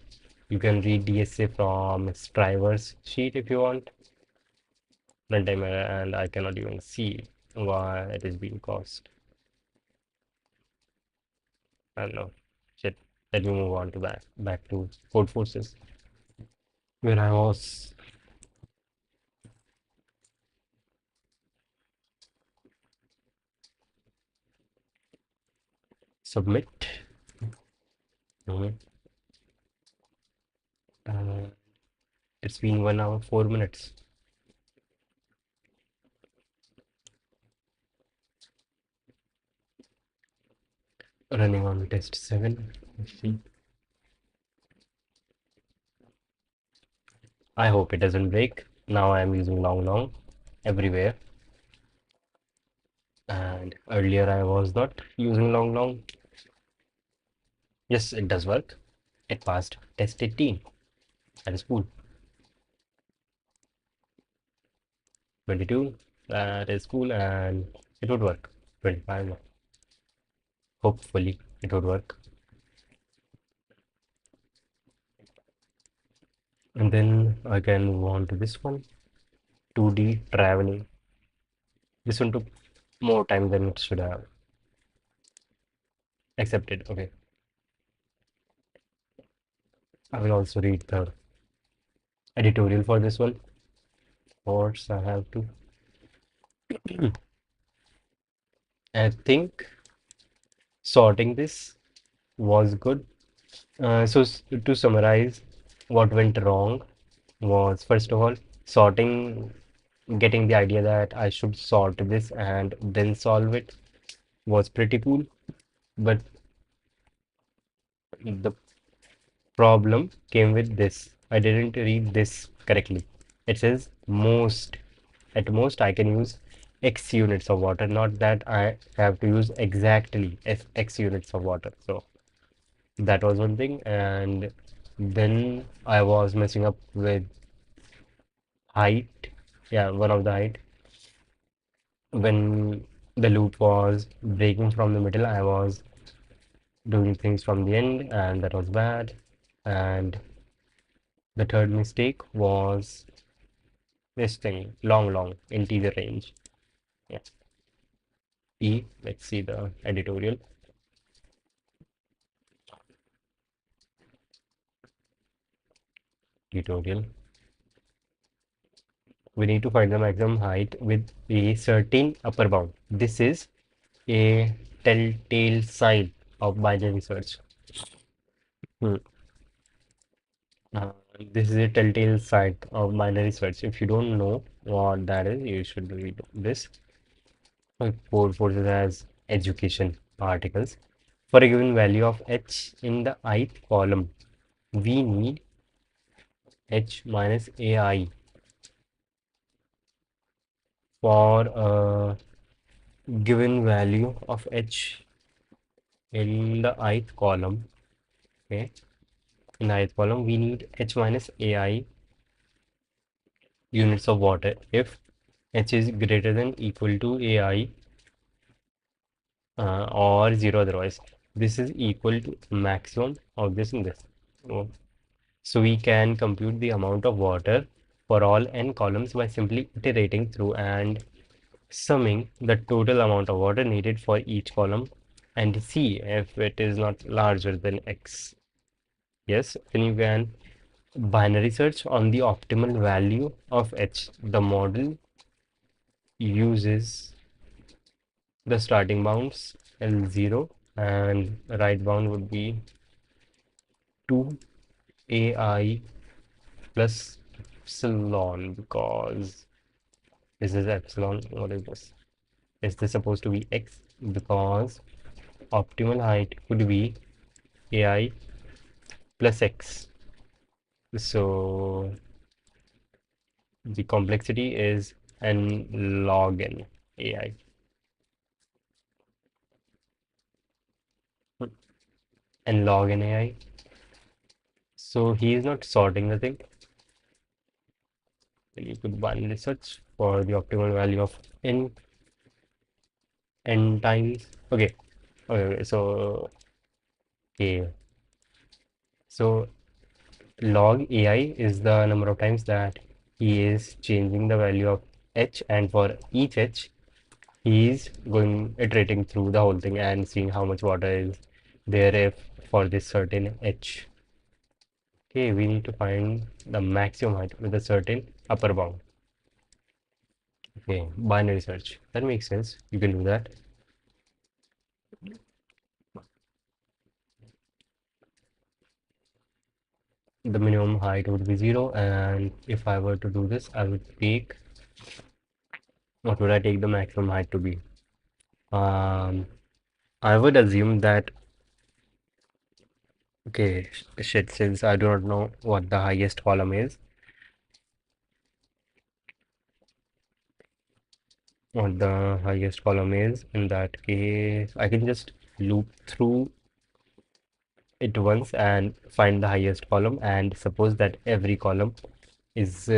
You can read DSA from driver's sheet if you want. Runtime error, and I cannot even see why it is being caused. I don't know. Shit. Let me move on to back to code forces where I was. Submit. Mhm. Uh, it's been 1 hour 4 minutes. Running on test 7. Let's see. I hope it doesn't break. Now I am using long everywhere. And earlier I was not using long. Yes, it does work. It passed test 18. That is cool. 22. That is cool, and it would work. 25. Hopefully it would work. And then I can move on to this one. 2D traveling. This one took more time than it should have. Accepted. Okay. I will also read the editorial for this one. Of course, I have to. I think sorting this was good. To summarize, what went wrong was first of all sorting, getting the idea that I should sort this and then solve it was pretty cool. But the problem came with this. I didn't read this correctly. It says at most I can use X units of water, not that I have to use exactly X units of water. So that was one thing. And then I was messing up with height. Yeah, one of the height. When the loop was breaking from the middle, I was doing things from the end, and that was bad. And the third mistake was this thing, long integer range. Yeah. Let's see the editorial. Tutorial. We need to find the maximum height with a certain upper bound. This is a telltale sign of binary search. Hmm. Uh, this is a telltale sign of binary search. If you don't know what that is, you should read this. Code Forces has education articles. For a given value of h in the ith column, we need h minus ai. For a given value of h in the ith column, okay, in the ith column, we need h minus ai units of water if h is greater than equal to ai or 0 otherwise. This is equal to maximum of this and this. Oh. So we can compute the amount of water for all n columns by simply iterating through and summing the total amount of water needed for each column and see if it is not larger than x. Yes, then you can binary search on the optimal value of h. The model uses the starting bounds L0 and right bound would be 2ai plus epsilon because this is epsilon. What is this? Is this supposed to be x? Because optimal height could be ai plus x. So the complexity is n log n ai. N log n ai. So he is not sorting the thing. You could binary search for the optimal value of n times. Okay. Okay. So log ai is the number of times that he is changing the value of h, and for each h he is going iterating through the whole thing and seeing how much water is there if for this certain h. Okay, we need to find the maximum height with a certain upper bound. Okay, binary search. That makes sense. You can do that. The minimum height would be 0, and if I were to do this, I would take, what would I take the maximum height to be? I would assume that, okay, shit, since I do not know what the highest column is, in that case, I can just loop through it once and find the highest column, and suppose that every column is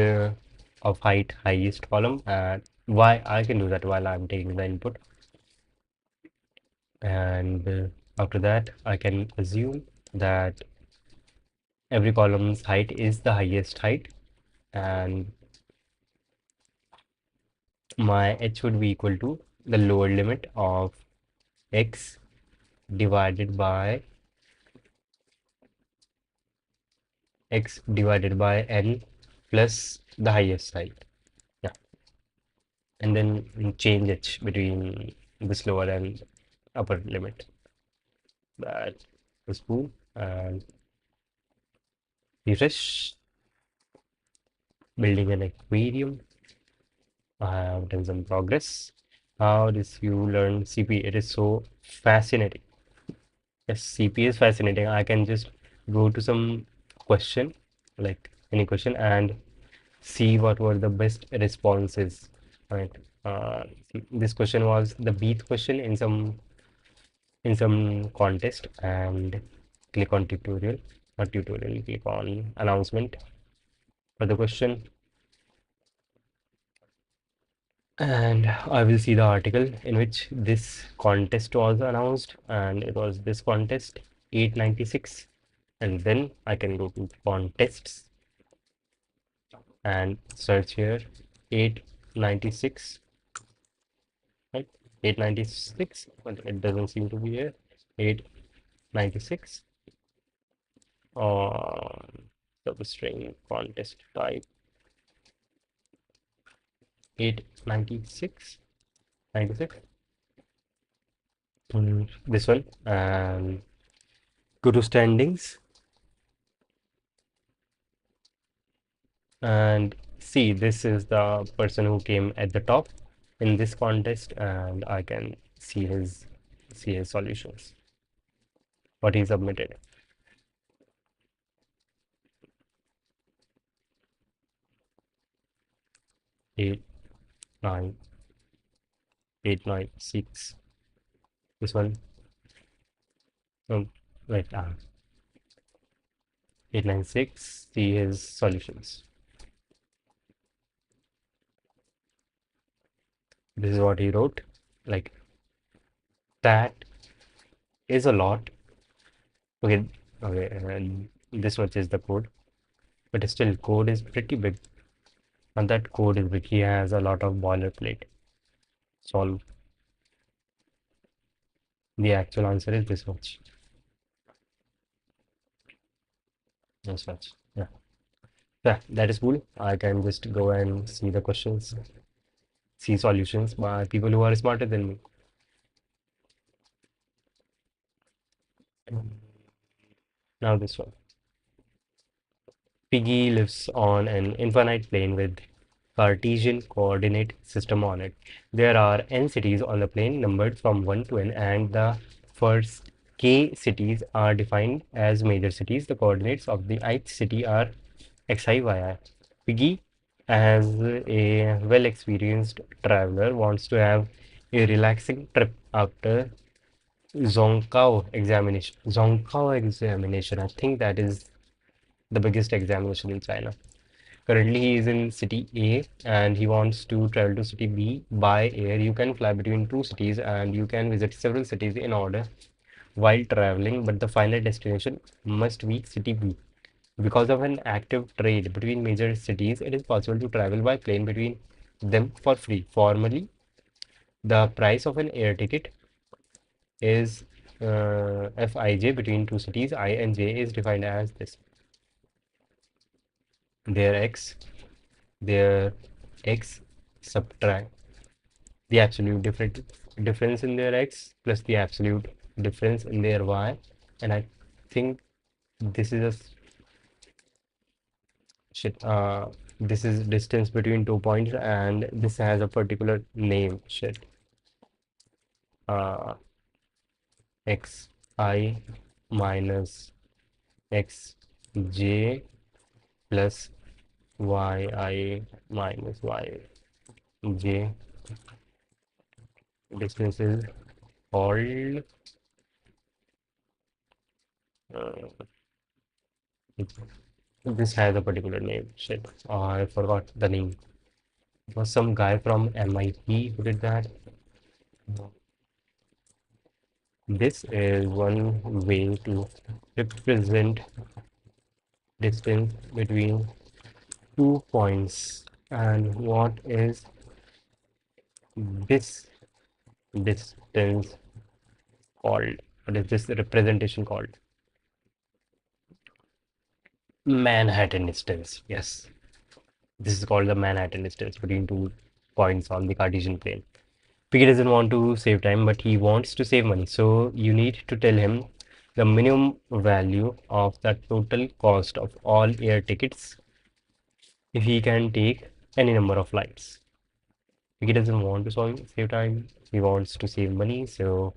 of height highest column, and why I can do that while I'm taking the input. And after that, I can assume that every column's height is the highest height, and my h would be equal to the lower limit of x divided by n plus the highest height. Yeah, and then change h between this lower and upper limit. That was cool. And Refresh, building an aquarium. I have done some progress. How did you learn CP? It is so fascinating. Yes, CP is fascinating. I can just go to some question, like any question, and see what were the best responses. Right. This question was the beat question in some contest, and click on tutorial, not tutorial, click on announcement for the question, and I will see the article in which this contest was announced, and it was this contest 896, and then I can go to contests and search here 896, right? 896, but it doesn't seem to be here. 896 on substring contest type 896, 96. This one, and go to standings and see this is the person who came at the top in this contest, and I can see his solutions, what he submitted. 8 9 896. This one, um, right, 896. See his solutions. This is what he wrote. Like, that is a lot. Okay, okay, and this much is the code, but still, code is pretty big, and that code is big. He has a lot of boilerplate. Solve. The actual answer is this much. This much. Yeah. Yeah, that is cool. I can just go and see the questions, see solutions by people who are smarter than me. Now this one. Piggy lives on an infinite plane with Cartesian coordinate system on it. There are n cities on the plane numbered from 1 to n, and the first k cities are defined as major cities. The coordinates of the ith city are xi, yi. Piggy, as a well-experienced traveler, wants to have a relaxing trip after Zhongkao examination. Zhongkao examination, I think that is the biggest examination in China. Currently, he is in city A and he wants to travel to city B by air. You can fly between two cities and you can visit several cities in order while traveling, but the final destination must be city B. Because of an active trade between major cities, it is possible to travel by plane between them for free. Formally, the price of an air ticket is Fij between two cities. I and J is defined as this. Their x, their x subtract the absolute difference in their x plus the absolute difference in their y, and I think this is a shit. This is distance between 2 points, and this has a particular name. Shit. Uh, x I minus x j plus y I minus y j. Distance is called. Uh, this has a particular name. Shit. I forgot the name. It was some guy from MIT who did that. This is one way to represent distance between 2 points. And what is this distance called? What is this representation called? Manhattan distance. Yes. This is called the Manhattan distance between 2 points on the Cartesian plane. P doesn't want to save time, but he wants to save money. So you need to tell him the minimum value of the total cost of all air tickets if he can take any number of flights. He doesn't want to save time, he wants to save money, so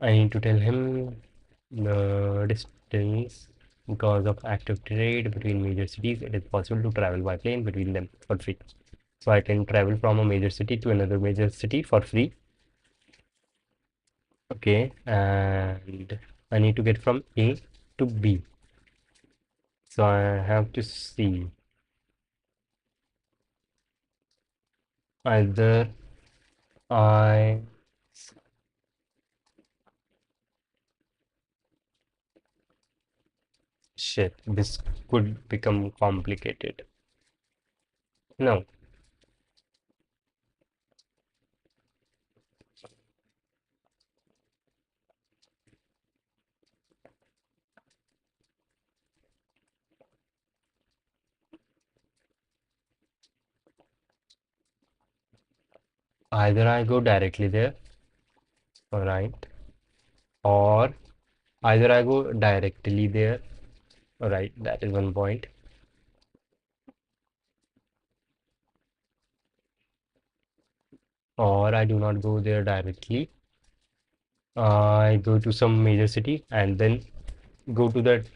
I need to tell him the distance. Because of active trade between major cities, it is possible to travel by plane between them for free. So I can travel from a major city to another major city for free. Okay, and I need to get from A to B. So I have to see either I shit, this could become complicated. No, either I go directly there, alright, or either I go directly there, alright, that is one point, or I do not go there directly. I go to some major city and then go to the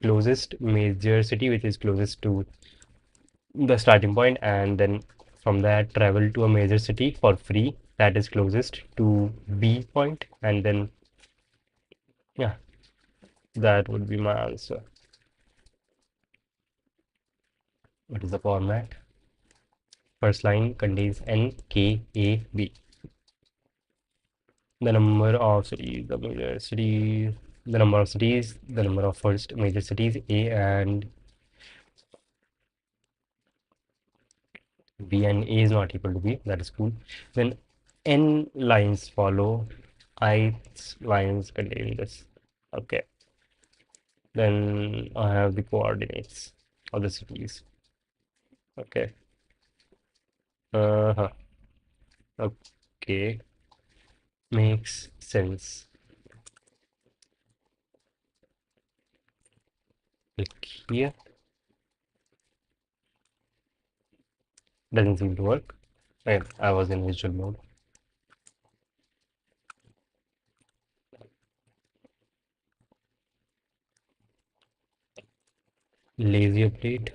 closest major city which is closest to the starting point, and then from that travel to a major city for free that is closest to B point, and then yeah, that would be my answer. What is the format? First line contains N, K, A, B. The number of cities, the major cities, the number of cities, the number of first major cities A and B, and A is not equal to B. That is cool. Then N lines follow. Ith lines contain this. Okay. Then I have the coordinates of the cities. Okay. Uh-huh. Okay. Makes sense. Click here. Doesn't seem to work. I was in visual mode. Lazy update.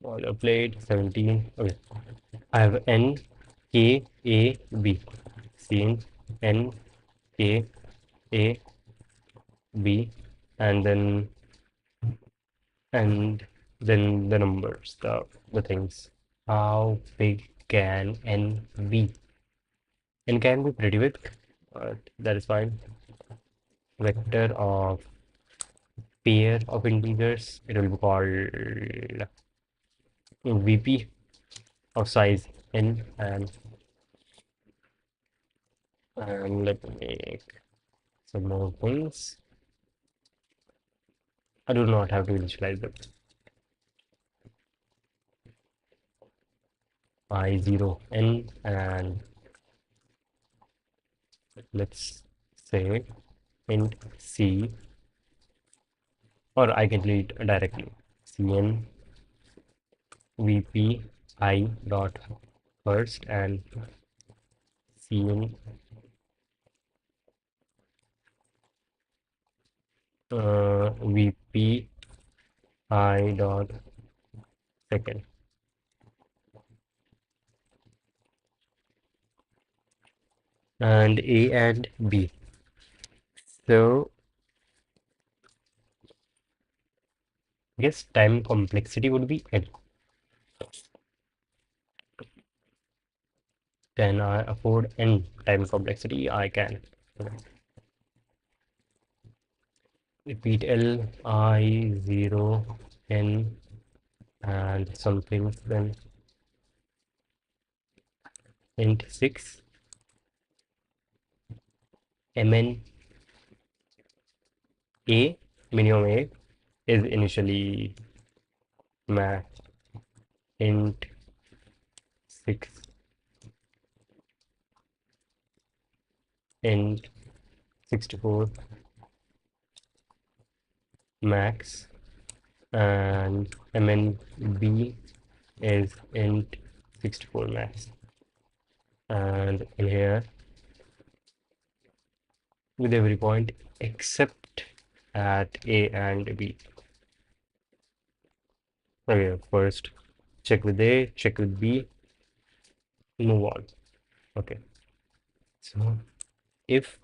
All update 17. Okay. I have N K A B. Seen N K A B, and then the numbers, the things. How big can N be? N can be pretty big, but that is fine. Vector of pair of integers, it will be called VP of size N, and let me make some more things. I do not have to initialize them. I0 N, and let's say int C, or I can delete directly. Cn VP I dot first and Cn VP I dot second, and A and B. So I guess time complexity would be N. Can I afford N time complexity? I can. Repeat L I0 N and something, then int 6 Mn A, minimum A is initially max int 6 int 64 max, and MNB is int 64 max. And in here, with every point except at A and B. Okay, first check with A, check with B, move on. Okay, so if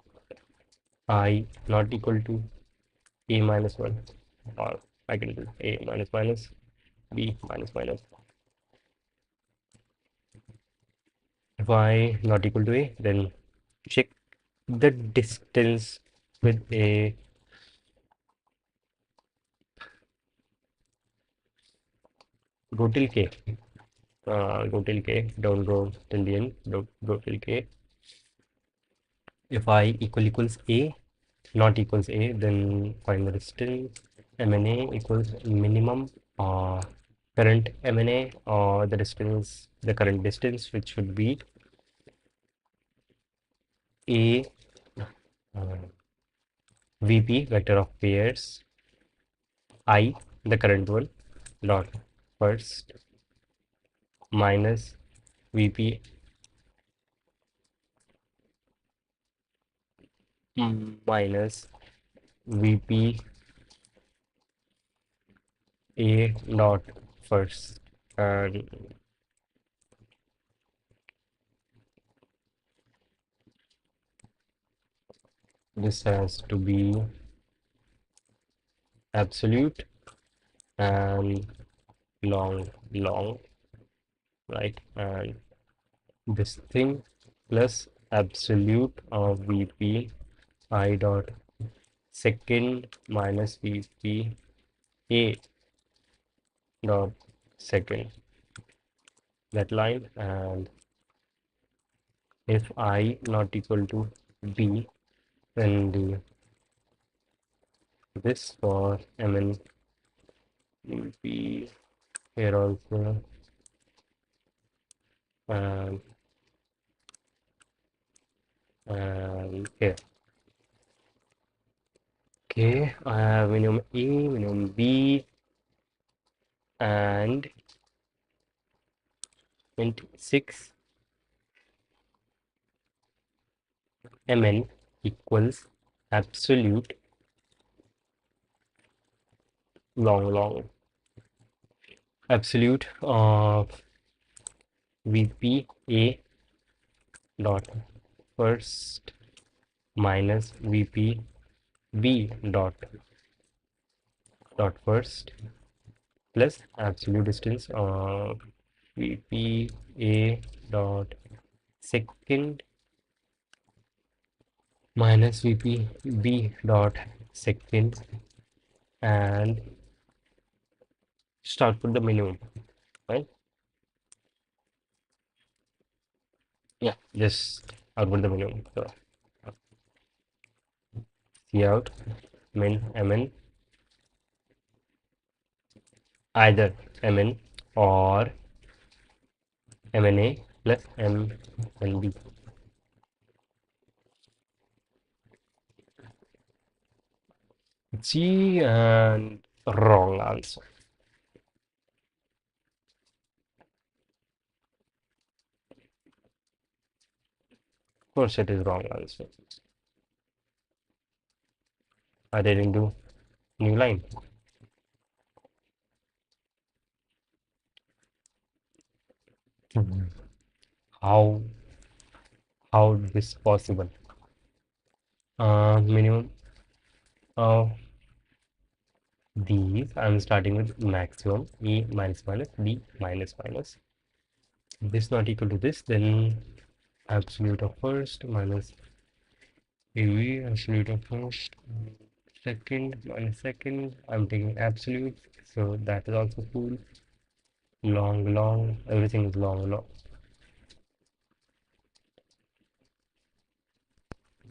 I not equal to A minus 1, or I can do A minus minus, B minus minus. If I not equal to A, then check the distance with a go till K. Go till K, don't go till the end, go till K. If I equals A, not equals A, then find the distance. MNA equals minimum current MNA, or the distance, the current distance, which should be A VP vector of pairs I, the current one, dot first minus VP minus VP A dot first, and this has to be absolute and long, right? And this thing plus absolute of VP I dot second minus VP A dot second, that line. And if I not equal to B, then do this for MN VP here also, and here. Okay, I have minimum A, minimum B, and int 6 mn equals absolute long, absolute of VP A dot first minus VP B dot first plus absolute distance of VP A dot second minus VP B dot second, and start with the minimum, right? Yeah, just output the minimum. So C out min mn, either mn or mna plus mnb. G, and wrong answer. Of course, it is wrong answer. I didn't do new line. How how this possible? Minimum of these, I'm starting with maximum A minus minus B minus minus. This not equal to this, then absolute of first minus AV, absolute of first, second minus second. I'm taking absolute, so that is also full. Long, everything is long.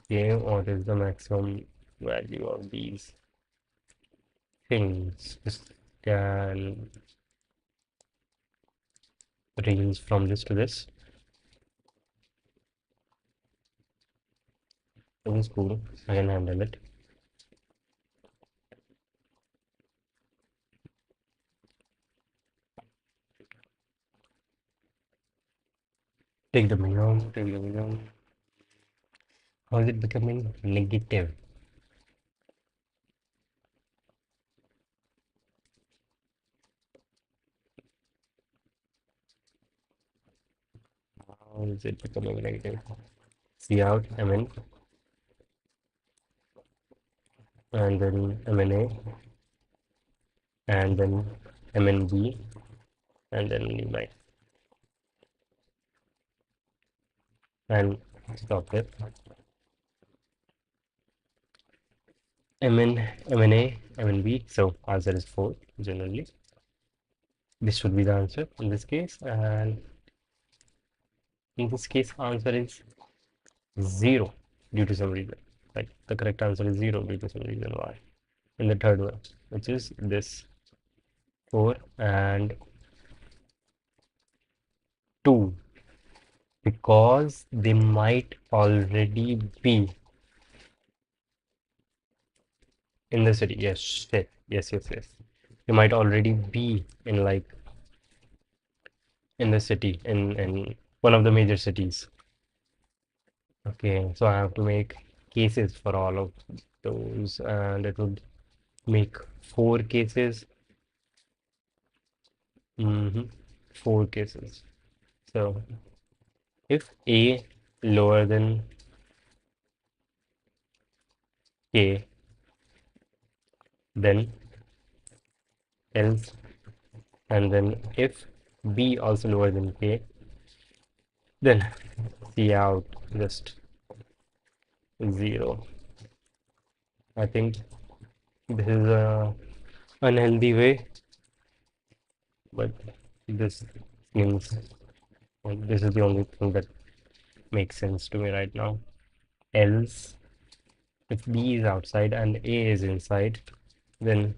Okay, what is the maximum value of these? things. This can range from this to this. This is cool. I can handle it. Take the minimum, take the minimum. How is it becoming negative? How is it becoming negative? See out, MN, and then MNA, and then MNB, and then new line. And stop it. MN, MNA, MNB. So answer is 4 generally. This should be the answer in this case. And in this case, answer is 0 due to some reason. Like the correct answer is 0 due to some reason why. In the third one, which is this 4 and 2, because they might already be in the city. Yes, shit. Yes, yes, yes. You might already be in like in the city in one of the major cities. Okay, so I have to make cases for all of those, and it would make 4 cases. Mm-hmm. 4 cases. So if A lower than K, then else, and then if B also lower than K, then C out, just 0. I think this is a unhealthy way, but this seems this is the only thing that makes sense to me right now. Else, if B is outside and A is inside, then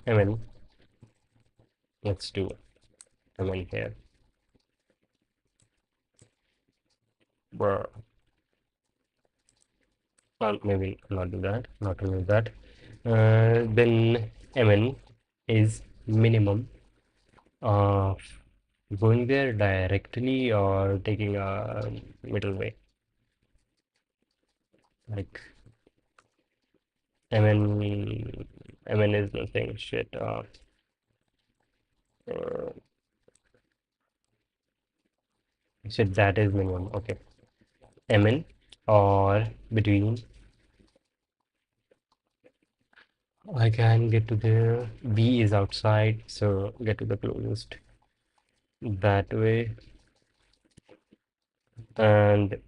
MN, let's do MN here. Bruh. Well, maybe not do that, not remove that. Then MN is minimum. Uh, Going there directly or taking a middle way. Like MN is nothing. Shit. Uh, shit. That is minimum. Okay. MN or between. I can get to there. B is outside, so get to the closest that way, and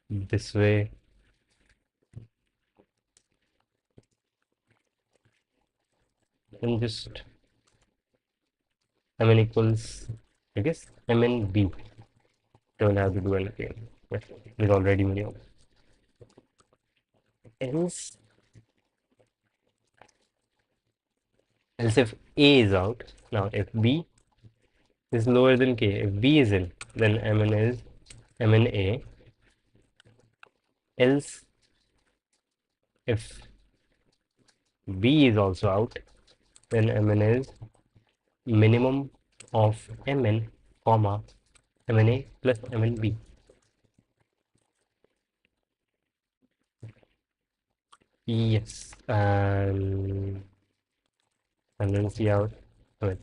this way. And just MN equals, I guess, MNB. Don't have to do anything. It's already minimum. Else, else if A is out, now if B is lower than K, if B is in, then MN is MNA. Else, if B is also out, then MN is minimum of MN, comma, MNA plus MNB. Yes, and then see out with,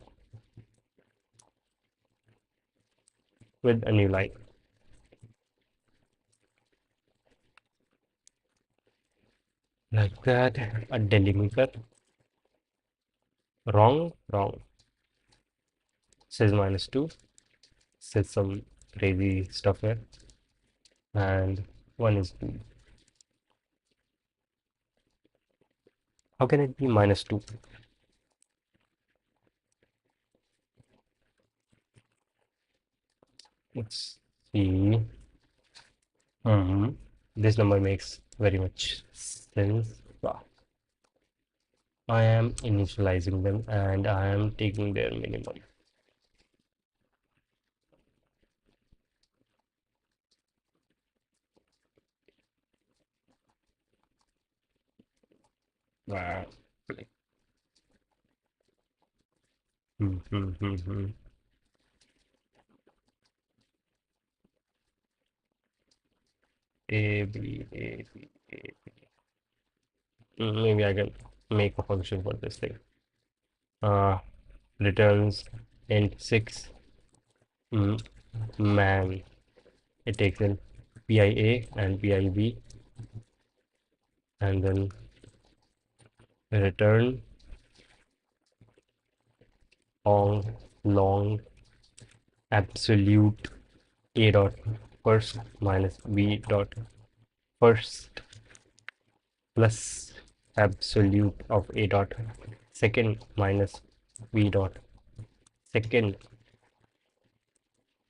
with a new line. Like that, a delimiter. Wrong, wrong. Says -2. Says some crazy stuff here. And 1 is 2. How can it be -2? Let's see. This number makes very much sense. Wow. I am initializing them and I am taking their minimum. Wow. Hmm, hmm, hmm, hmm. A, B, A, B, A. Maybe I can make a function for this thing. Uh, Returns int 6 mm, man. It takes in PIA and PIB and then return long absolute A dot first minus B dot first plus absolute of A dot second minus B dot second.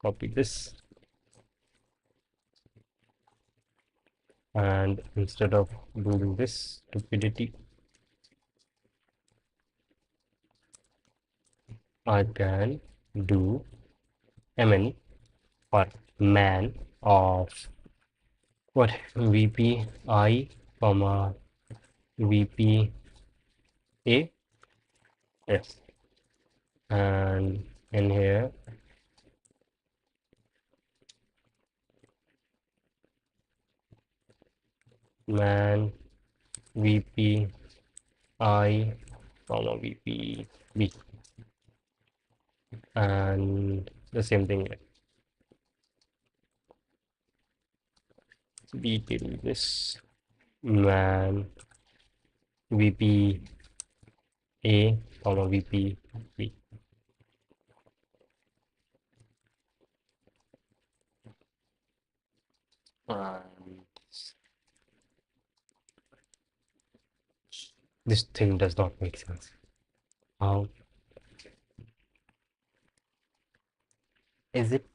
Copy this, and instead of doing this stupidity, I can do mn or man of what vp I comma vp a. Yes, and in here man vp I comma vp b, and the same thing detail this man vp a comma vp b. And this thing does not make sense. How is it?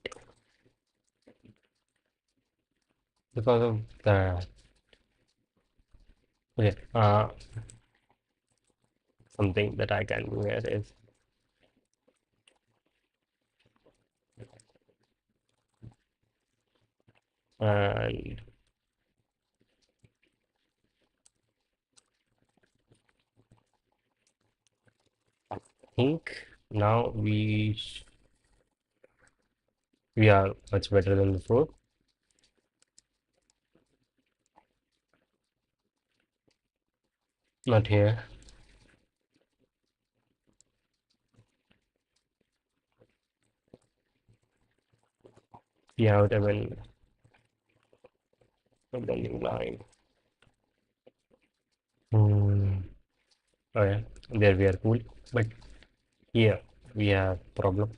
Because of the okay, something that I can do here is and I think now we are much better than before. Not here. See out even a bending line. Hmm. Oh yeah, there we are cool. But here we have problem.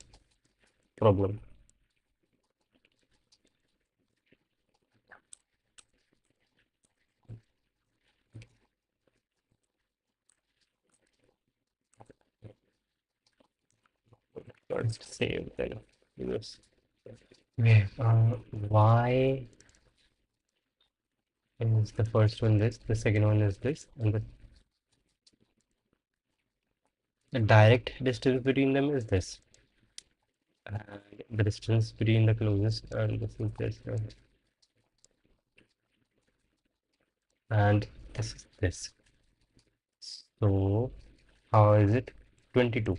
First save then do this. Okay, why is the first one this, the second one is this, and the direct distance between them is this. And the distance between the closest and this is this. And this is this. So how is it 22?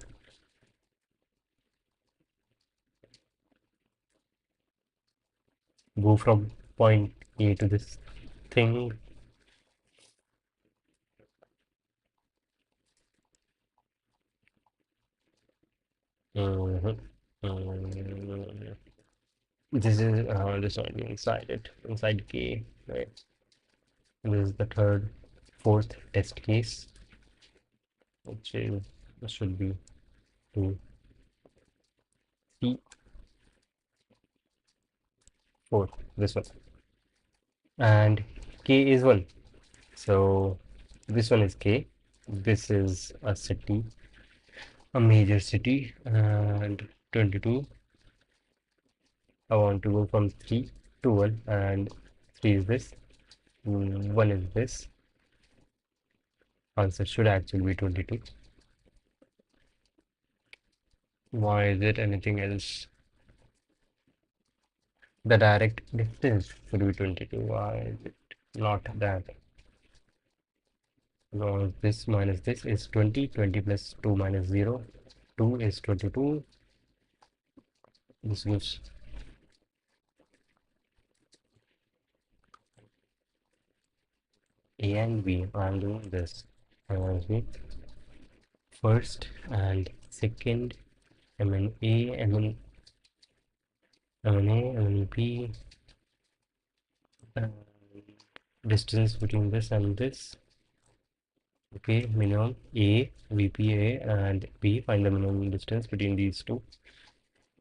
Go from point A to this thing. Mhm. This is this one inside it, inside K, right? This is the third, fourth test case, which is should be 2, 3, 4. This one, and K is 1. So this one is K. This is a city, a major city, and 22. I want to go from 3 to 1, and 3 is this, 1 is this, Answer should actually be 22. Why is it anything else? The direct distance should be 22. Why is it not that? Because this minus this is 20. 20 plus 2 minus 0. 2 is 22. This gives A and B. I'm doing this. B first and second. MNA, MNB, distance between this and this. Okay, minimum A, VPA, and B. Find the minimum distance between these two.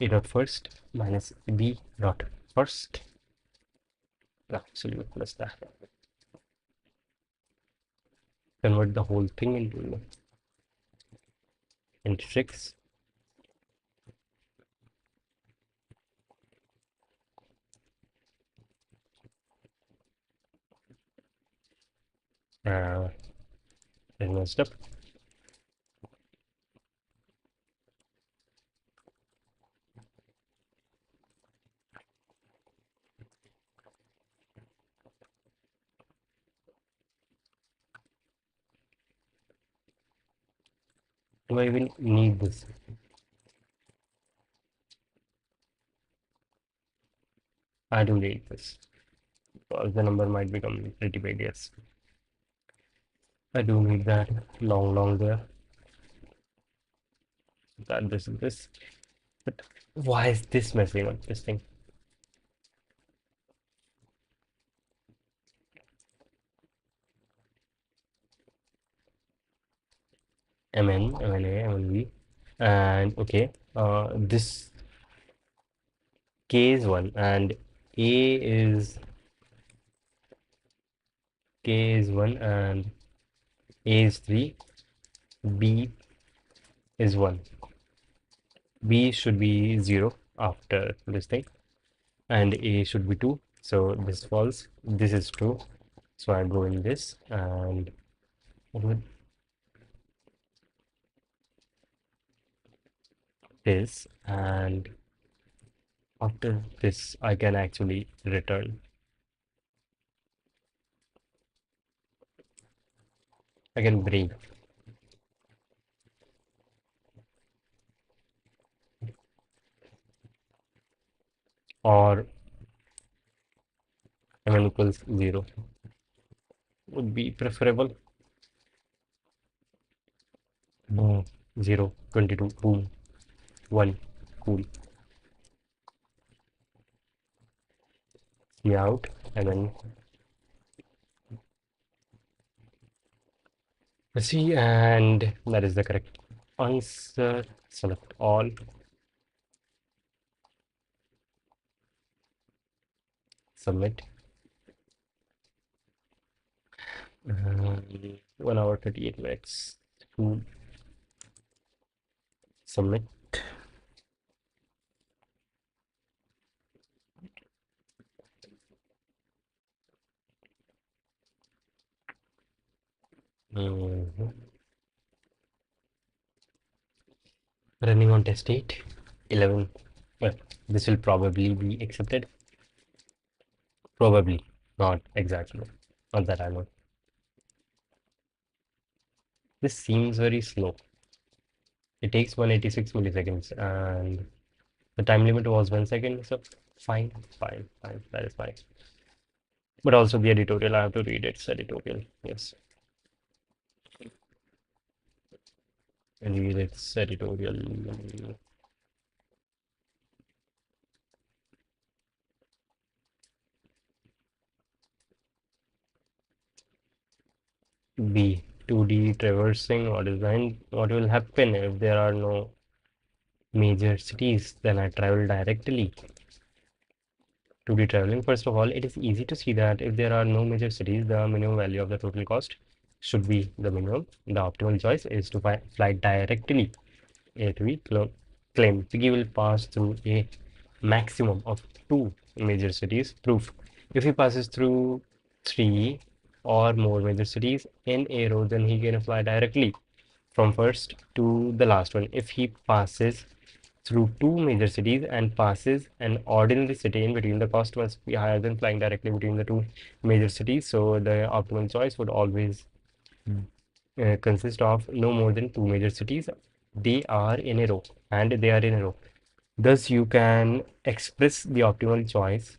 A dot first minus B dot first. Absolute plus that. Convert the whole thing into 6. It messed up. Do I even need this? I do need this. Because the number might become pretty big, yes. I do need that long there. That this is this. But why is this messing up this thing? MNA, MNB. And okay, this K is 1 and A is K is 1 and A is 3, B is 1. B should be 0 after this thing and A should be 2. So this falls. This is true. So I go in this and with this, and after this I can actually return. I can break or MN equals 0 would be preferable. No, 0, 22, boom, 1, cool. See out, and then see, and that is the correct answer. Select all. Submit. 1 hour 38 minutes. Cool. Submit. Mhm. Running on test date 11. Well, this will probably be accepted. Probably, not exactly. Not that I know. This seems very slow. It takes 186 milliseconds and the time limit was 1 second. So fine, fine, fine. That is fine. But also the editorial, I have to read its editorial. Yes. Read its editorial. B. 2D traversing or design. What will happen if there are no major cities? Then I travel directly. 2D traveling. First of all, it is easy to see that if there are no major cities, the minimum value of the total cost should be the minimum. The optimal choice is to fly directly A to B. Claim Piggy will pass through a maximum of 2 major cities. Proof. If he passes through 3, or more major cities in a row, then he can fly directly from first to the last one. If he passes through two major cities and passes an ordinary city in between, the cost must be higher than flying directly between the two major cities. So the optimal choice would always consist of no more than two major cities. They are in a row and they are in a row. Thus, you can express the optimal choice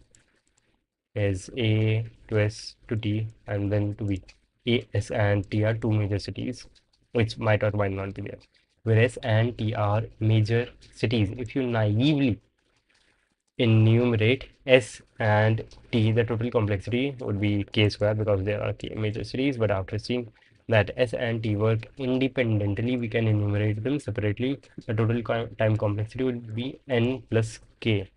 as A to S to T and then to B. A, S, and T are two major cities, which might or might not be there. Whereas and T are major cities. If you naively enumerate S and T, the total complexity would be K square because there are K major cities. But after seeing that S and T work independently, we can enumerate them separately. The total time complexity would be N plus K.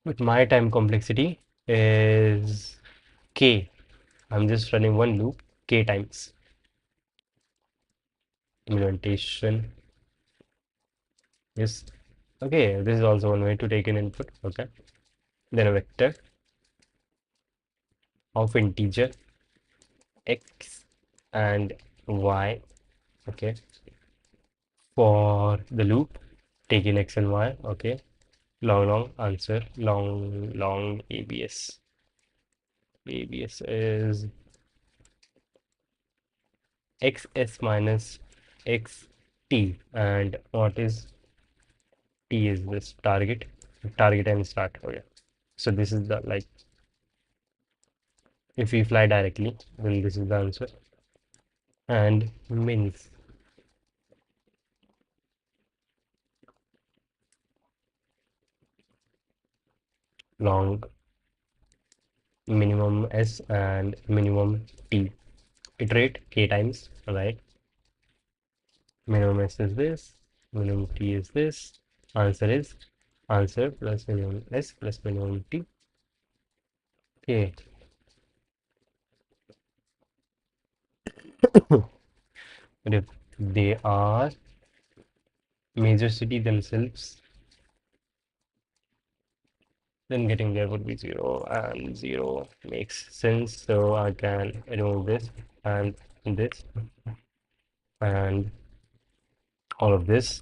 But my time complexity is K. I'm just running one loop, K times implementation. Yes. Okay, this is also one way to take an input. Okay. Then a vector of integer x and y. Okay. For the loop, take in x and y. Okay. Long answer. Long ABS. ABS is xs minus xt. And what is T is this target and start. Okay. So this is the like if we fly directly, then this is the answer. And mins long minimum S and minimum T. Iterate K times, right? Minimum S is this, minimum T is this. Answer is answer plus minimum S plus minimum T. Okay. But if they are major city themselves, then getting there would be 0 and 0 makes sense. So I can remove this and this and all of this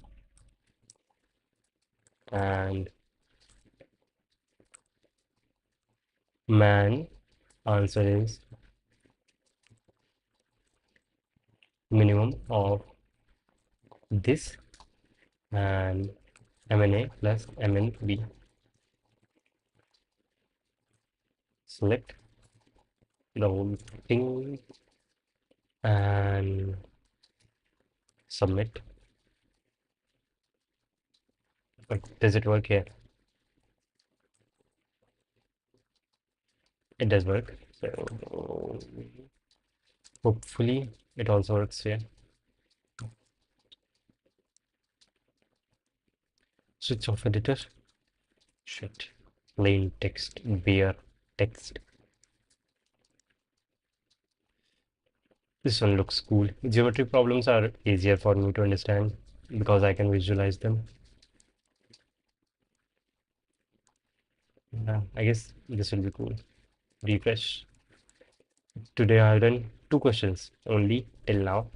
and man answer is minimum of this and MNA plus MNB. Select the whole thing and submit. But does it work here? It does work. So hopefully it also works here. Switch off editor. Shit. Plain text, bare text. This one looks cool. Geometry problems are easier for me to understand because I can visualize them. Yeah, I guess this will be cool. Refresh. Today I've done two questions only till now.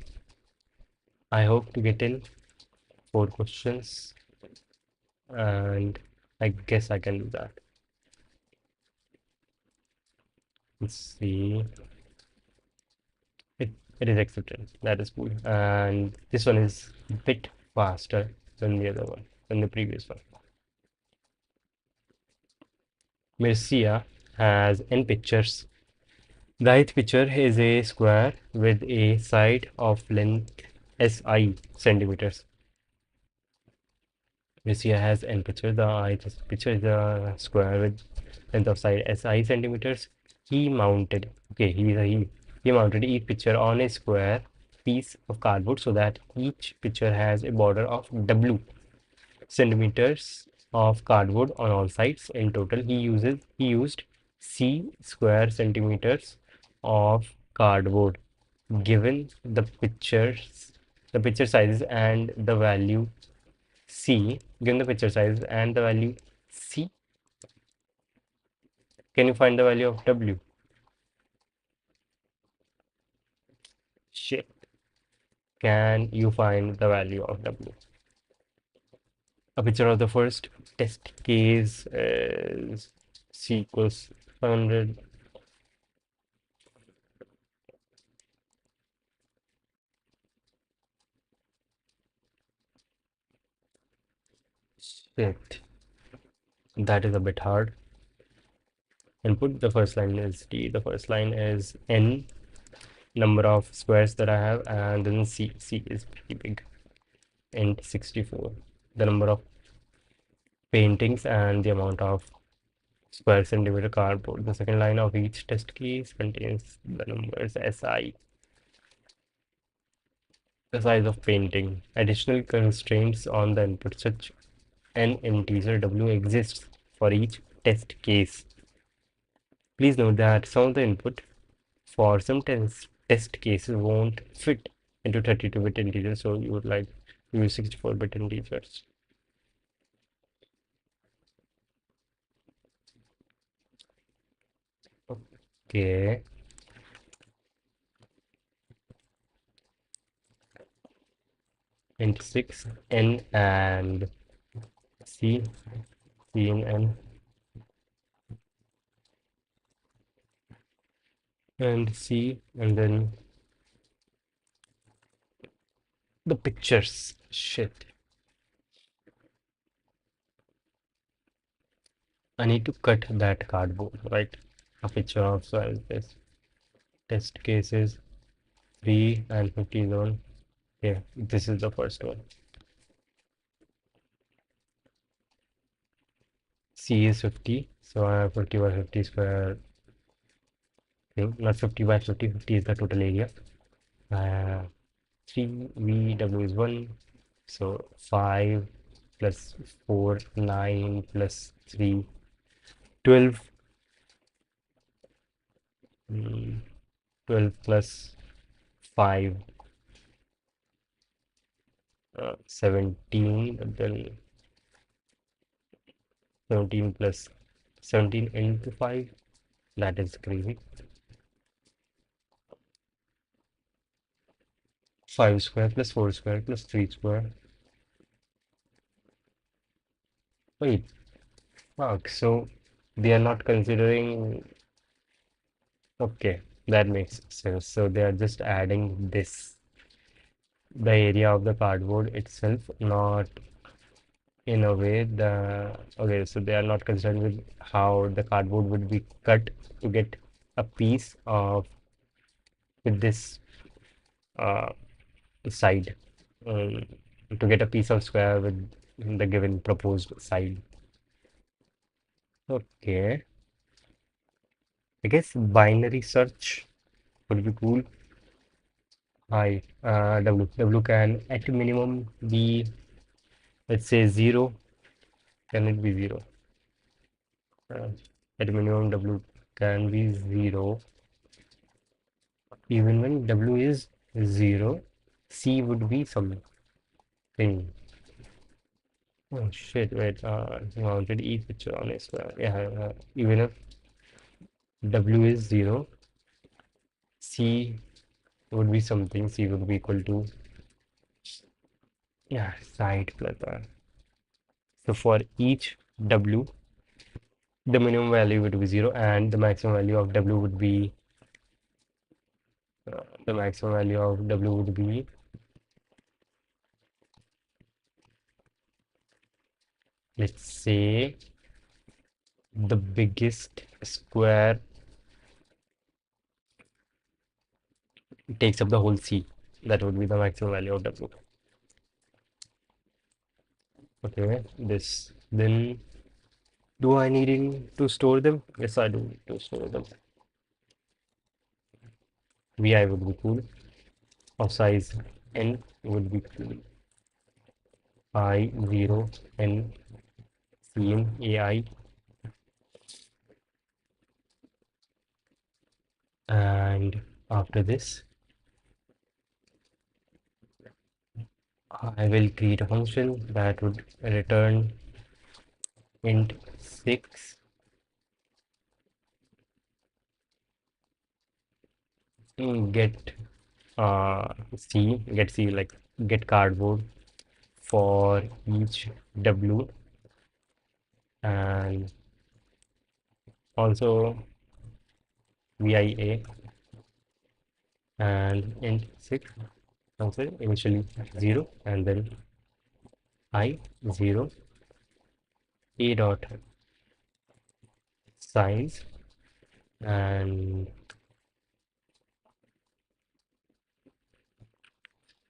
I hope to get in four questions and I guess I can do that. Let's see. It, it is accepted. That is cool. And this one is a bit faster than the other one, than the previous one. Mircea has n pictures. The ith picture is a square with a side of length SI centimeters. Mircea has n picture. The ith picture is a square with length of side SI centimeters. He mounted, okay, he mounted each picture on a square piece of cardboard so that each picture has a border of W centimeters of cardboard on all sides. In total, he used C square centimeters of cardboard. Given the picture sizes and the value C, given the picture size and the value C, can you find the value of W? can you find the value of W? A picture of the first test case is C equals 500. Shit, that is a bit hard. Input, the first line is T, the first line is N, number of squares that I have, and then C is pretty big, int 64, the number of paintings and the amount of square centimeter cardboard. The second line of each test case contains the numbers SI, the size of painting. Additional constraints on the input, such an integer W exists for each test case. Please note that some of the input for some test cases won't fit into 32-bit integers, so you would like to use 64-bit integers. Okay, int 6, N and C, C and N, and C, and then the pictures. Shit. I need to cut that cardboard, right? A picture of size this. Test cases 3 and 50 zone. Yeah, this is the first one. C is 50, so I have 50 by 50 square thing. Not 50 by 50, 50 is the total area. 3 VW is 1, so 5 plus 4, 9 plus 3, 12. 12 plus 5, 17, then 17 plus 17 into 5, that is crazy. 5 square plus 4 square plus 3 square. Wait, fuck, so they are not considering. Okay, that makes sense. So they are just adding this, the area of the cardboard itself, not in a way the. Okay, so they are not concerned with how the cardboard would be cut to get a piece of with this uh, side, um, to get a piece of square with the given proposed side. Okay, I guess binary search would be cool. Hi, W can at minimum be, let's say, 0. Can it be 0? Uh, at minimum W can be 0. Even when W is 0, C would be something. Oh shit, wait, mounted each picture on a square. Yeah, even if W is 0, C would be something. C would be equal to, yeah, side plus R. So for each W, the minimum value would be 0, and the maximum value of W would be, let's say, the biggest square takes up the whole C. That would be the maximum value of W. Okay, this then, do I need to store them? Yes, I do need to store them. Vi would be cool. Of size n would be cool. I0 n cm ai, and after this I will create a function that would return int 6 get C, like get cardboard for each W, and also VIA, and int 6 answer initially 0, and then I 0, A dot size, and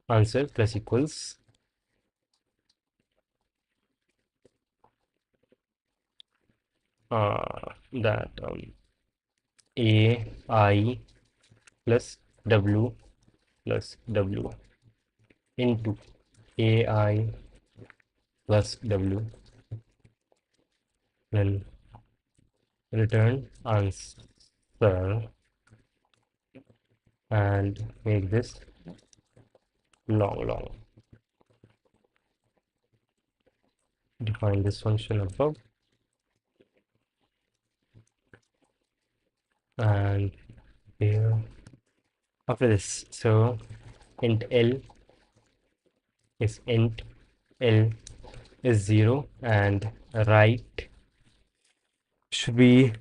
answer plus equals that AI plus W plus W into AI plus W, then return answer, and make this long. Define this function above, and here after this, so int L is 0, and right should be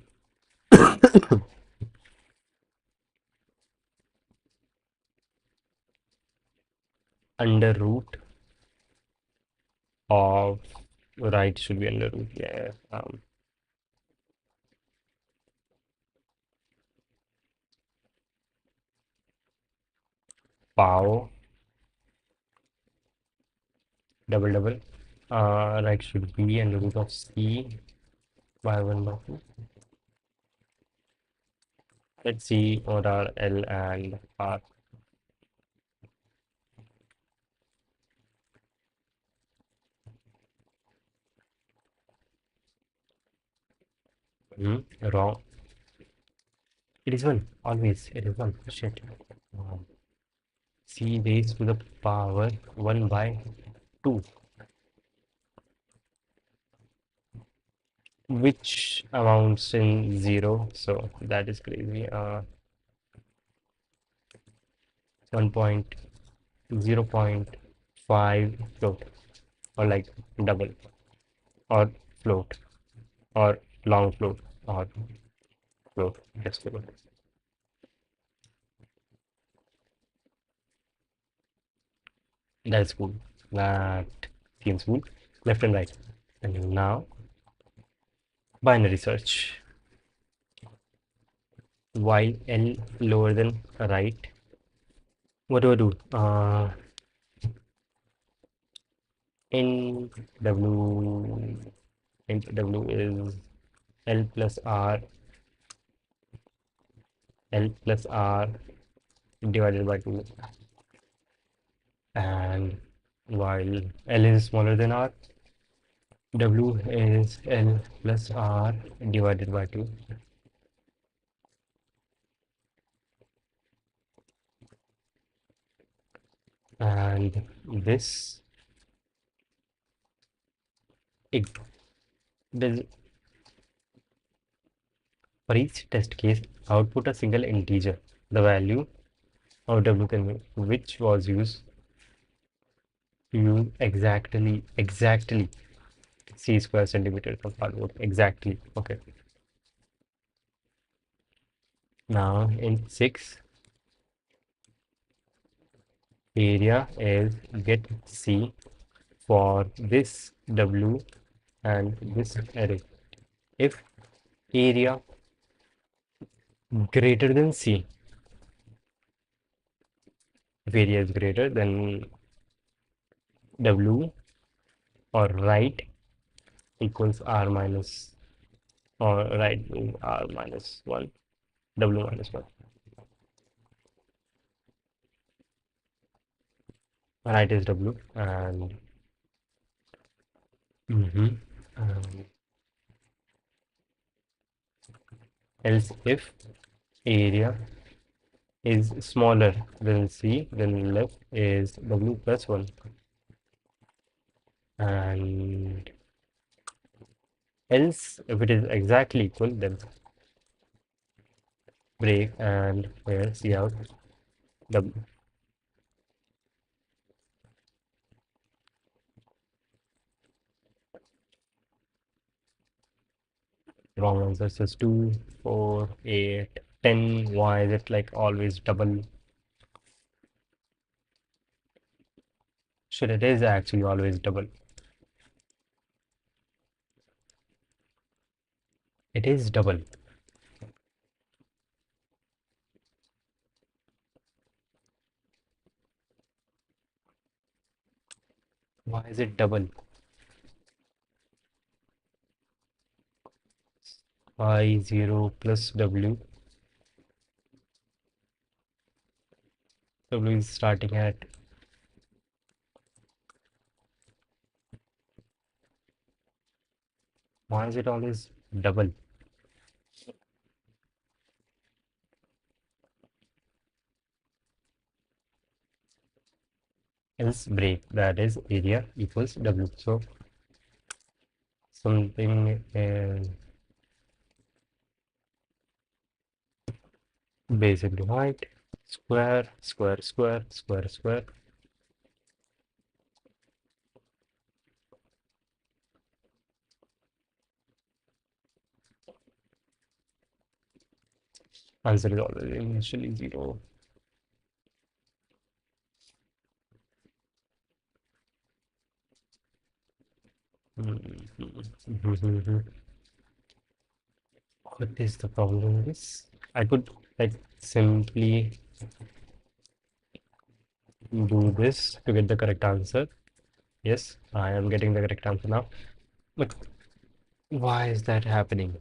under root of right should be under root, yeah. Pow double right should be under root of C by 1 by 2. Let's see what are L and R. Wrong. It is 1. Always. It is 1. Shit. C raised to the power 1 by 2. Which amounts in 0. So that is crazy. 1.0.5 float. Or like double. Or float. Or long float. Or float. Just float. That's cool. That seems cool. Left and right. And now binary search. While L lower than right, what do I do? In W, int W is L plus R, L plus R divided by 2. And while L is smaller than R, W is L plus R divided by 2. And this, it does, for each test case, output a single integer, the value of W can be, which was used to use exactly C square centimeters of cardboard. Exactly. Okay. Now in 6, area is get C for this W and this array. If area greater than C, if area is greater than W, or right equals R minus, or right means R minus 1, W minus 1. Right is W, and else if area is smaller than C, then left is W plus 1. And else, if it is exactly equal, then break and here C out W. wrong answers is 2, 4, 8, 10. Why is it like always double? Should it is actually always double. It is double. Why is it double? I0 plus W. W is starting at why is it always double? Else break. That is area equals W. So something basically height square square square square square. Answer is always initially 0. What is the problem with this? I could like simply do this to get the correct answer. Yes, I am getting the correct answer now. But why is that happening?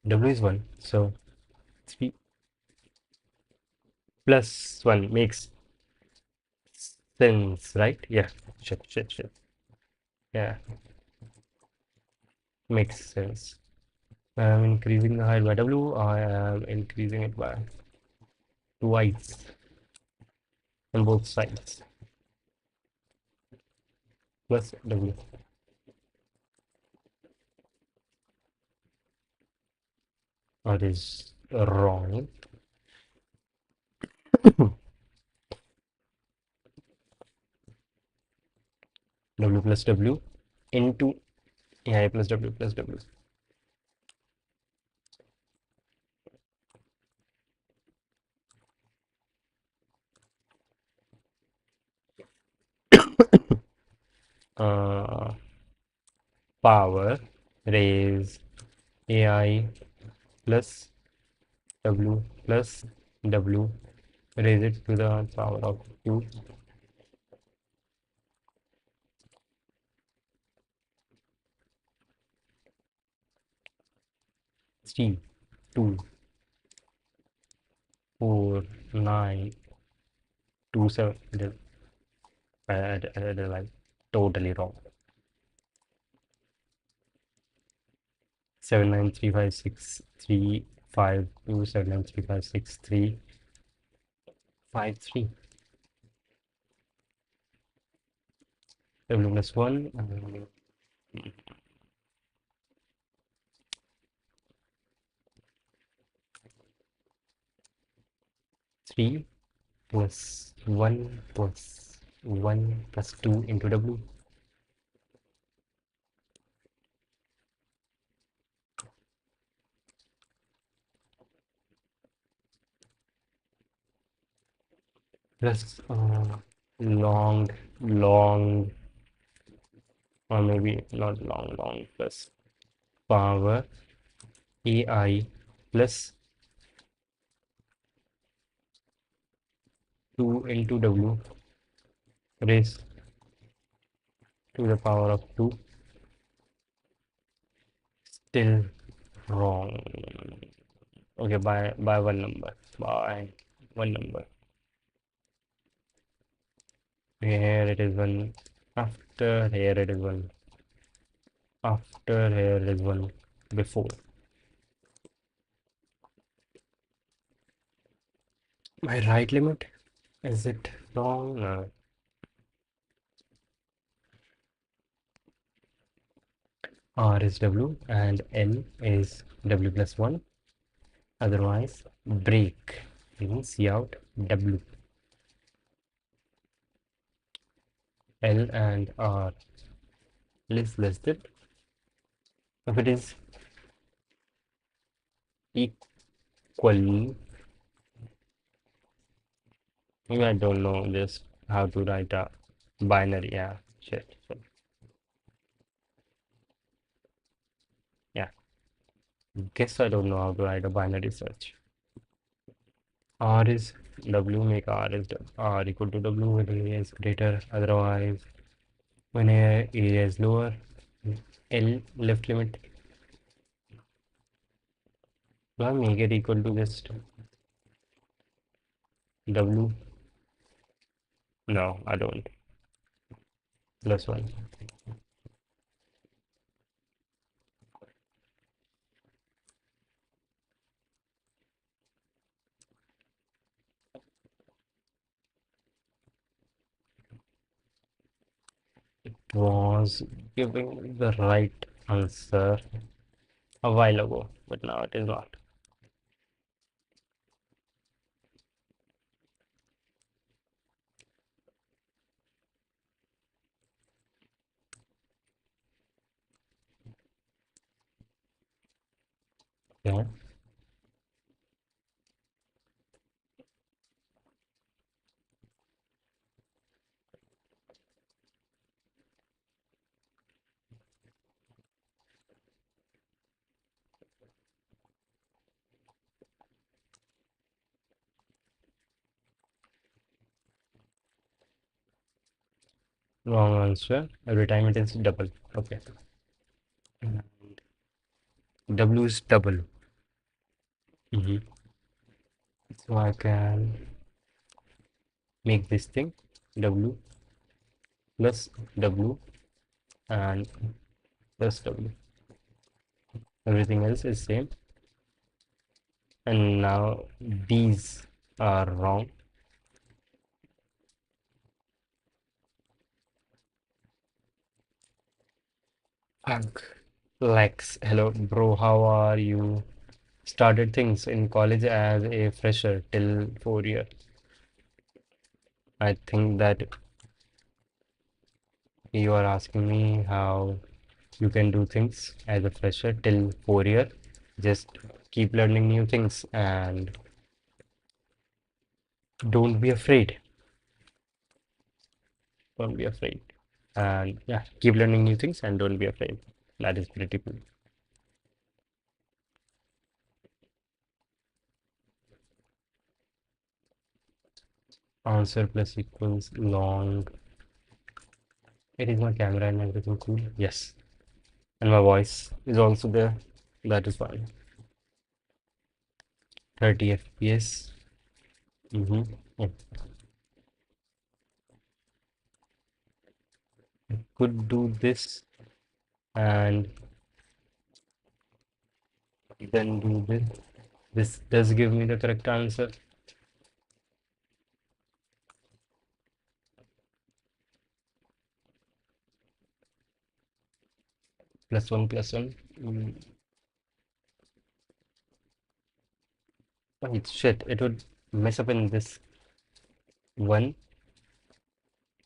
W is 1, so 3 plus 1 makes sense, right? Yeah, shit. Yeah, makes sense. I am increasing the height by W, I am increasing it by twice on both sides plus W. That is wrong. W plus W into AI plus W plus W. Uh, Power raise AI plus W plus W, raise it to the power of 2. Three, 2, 4, 9, 2, 7. I did like totally wrong. 79356 352 79356 353. W plus 1 3 plus 1 plus 1 plus 2 into W plus long or maybe not long plus power AI plus 2 into W raised to the power of 2. Still wrong. Okay, by one number. By one number. Here it is one. After here it is one. After here it is one. Before. My right limit? Is it wrong? No. R is W and L is W plus 1. Otherwise, break means C out W. L and R. List listed. If it is equal, I don't know just how to write a binary. Yeah, shit. Yeah, guess I don't know how to write a binary search. R is W, make R is R equal to W when A is greater. Otherwise, when A is lower, L left limit. Do I make it equal to just W? No, I don't. Plus one. Was giving the right answer a while ago, but now it is not. Yeah. Wrong answer. Every time it is double. Okay. W is double. So I can make this thing W plus W and plus W. Everything else is same. And now these are wrong. Fuck. Lex, hello bro, how are you? Started things in college as a fresher till 4 year. I think that you are asking me how you can do things as a fresher till 4 year. Just keep learning new things and don't be afraid. Don't be afraid. And yeah, keep learning new things and don't be afraid. That is pretty cool. Answer plus equals long. It is my camera and everything cool. Yes. And my voice is also there. That is fine. 30 FPS. Yeah. Could do this and then do this. This does give me the correct answer. Plus one, plus one. Wait, shit, it would mess up in this one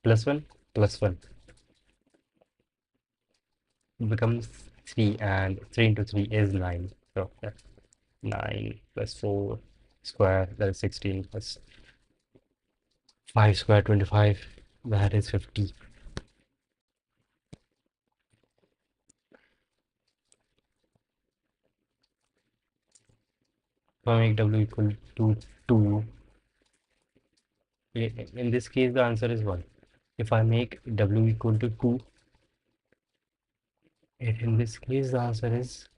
plus one plus one becomes three, and three into three is nine. So yeah, 9 plus 4 square, that is 16, plus 5 square, 25, that is 50. If I make W equal to 2, in this case the answer is 1. If I make W equal to 2, in this case the answer is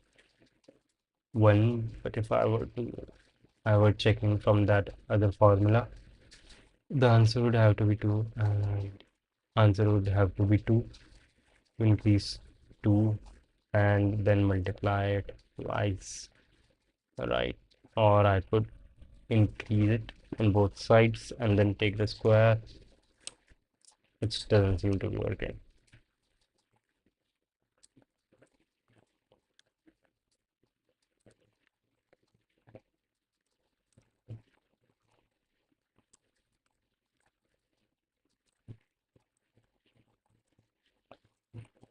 1. But if I were checking from that other formula, the answer would have to be 2, and answer would have to be 2 to increase 2 and then multiply it twice, right? Or I could increase it on both sides and then take the square, which doesn't seem to be working.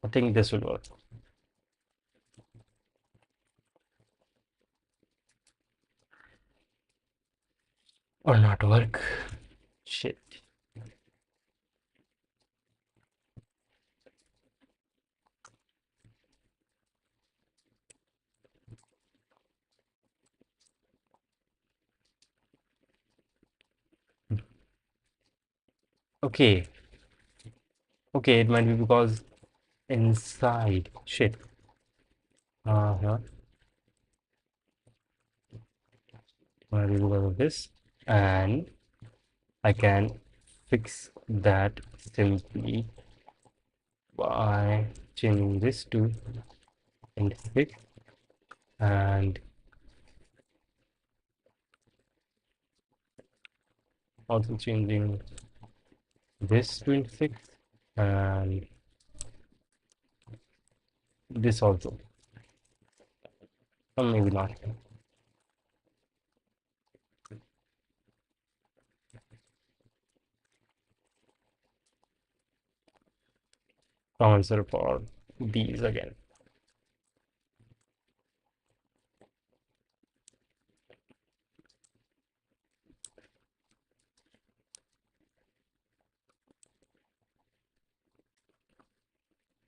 I think this will work. Or not work. Shit. Okay. Okay, it might be because inside. Shit. Uh-huh. Might be because of this. And I can fix that simply by changing this to int6 and also changing this to int6 and this also. Or maybe not. Answer for these again.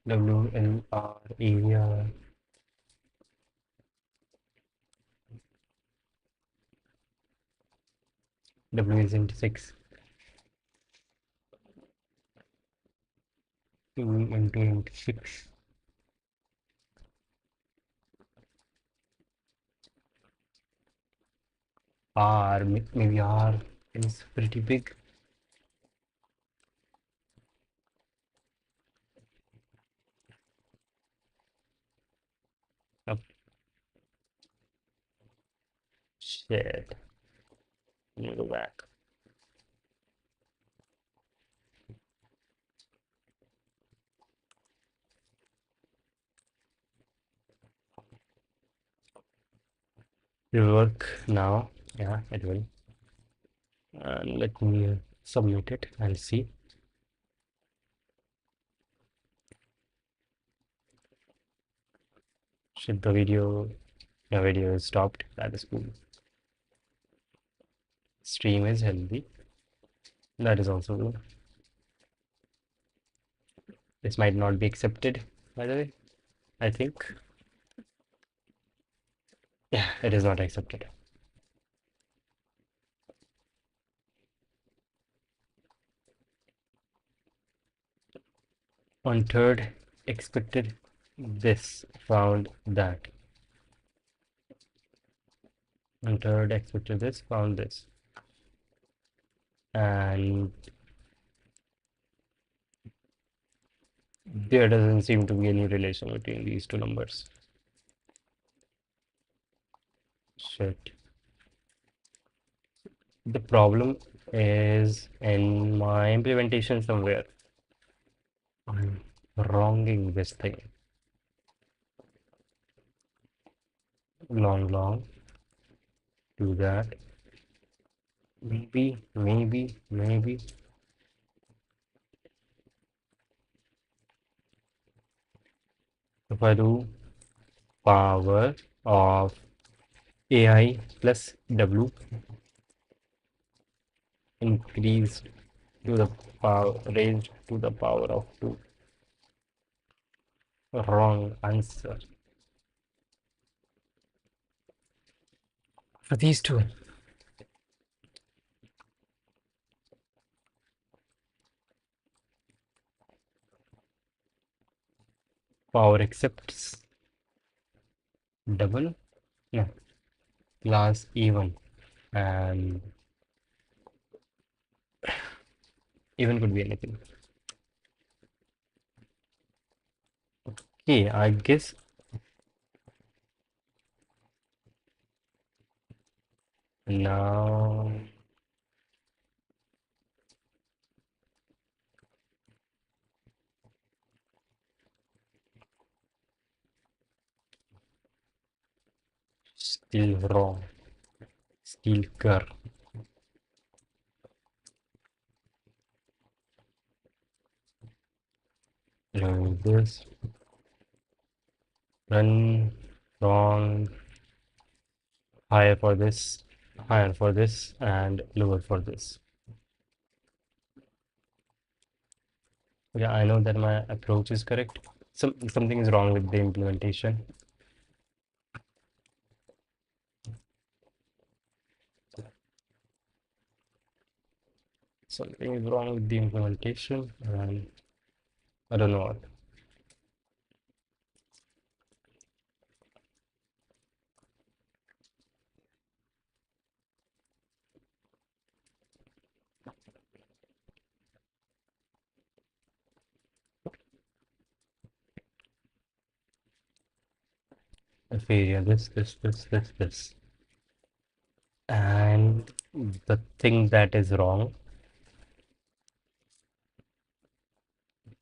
WLR area. W is int6. 2 into int6. R, maybe R is pretty big. Oh, shit. Let me go back. It will work now. Yeah, it will. And let me submit it and see. Shit, the video is stopped. That is cool. Stream is healthy. That is also good. This might not be accepted, by the way. I think. Yeah, it is not accepted. On third, expected this, found that. On third, expected this, found this. And there doesn't seem to be any relation between these two numbers. Shit. The problem is in my implementation somewhere. I'm wronging this thing. Long, do that. Maybe. If I do power of AI plus W increased to the power raised to the power of 2. Wrong answer for these two. Power accepts double, no, class even, and even could be anything. Okay, I guess now still wrong. Still car. Remove this. Run wrong, higher for this, higher for this, and lower for this. Yeah, I know that my approach is correct. Something is wrong with the implementation. Something is wrong with the implementation, and I don't know what. Failure, this. And the thing that is wrong,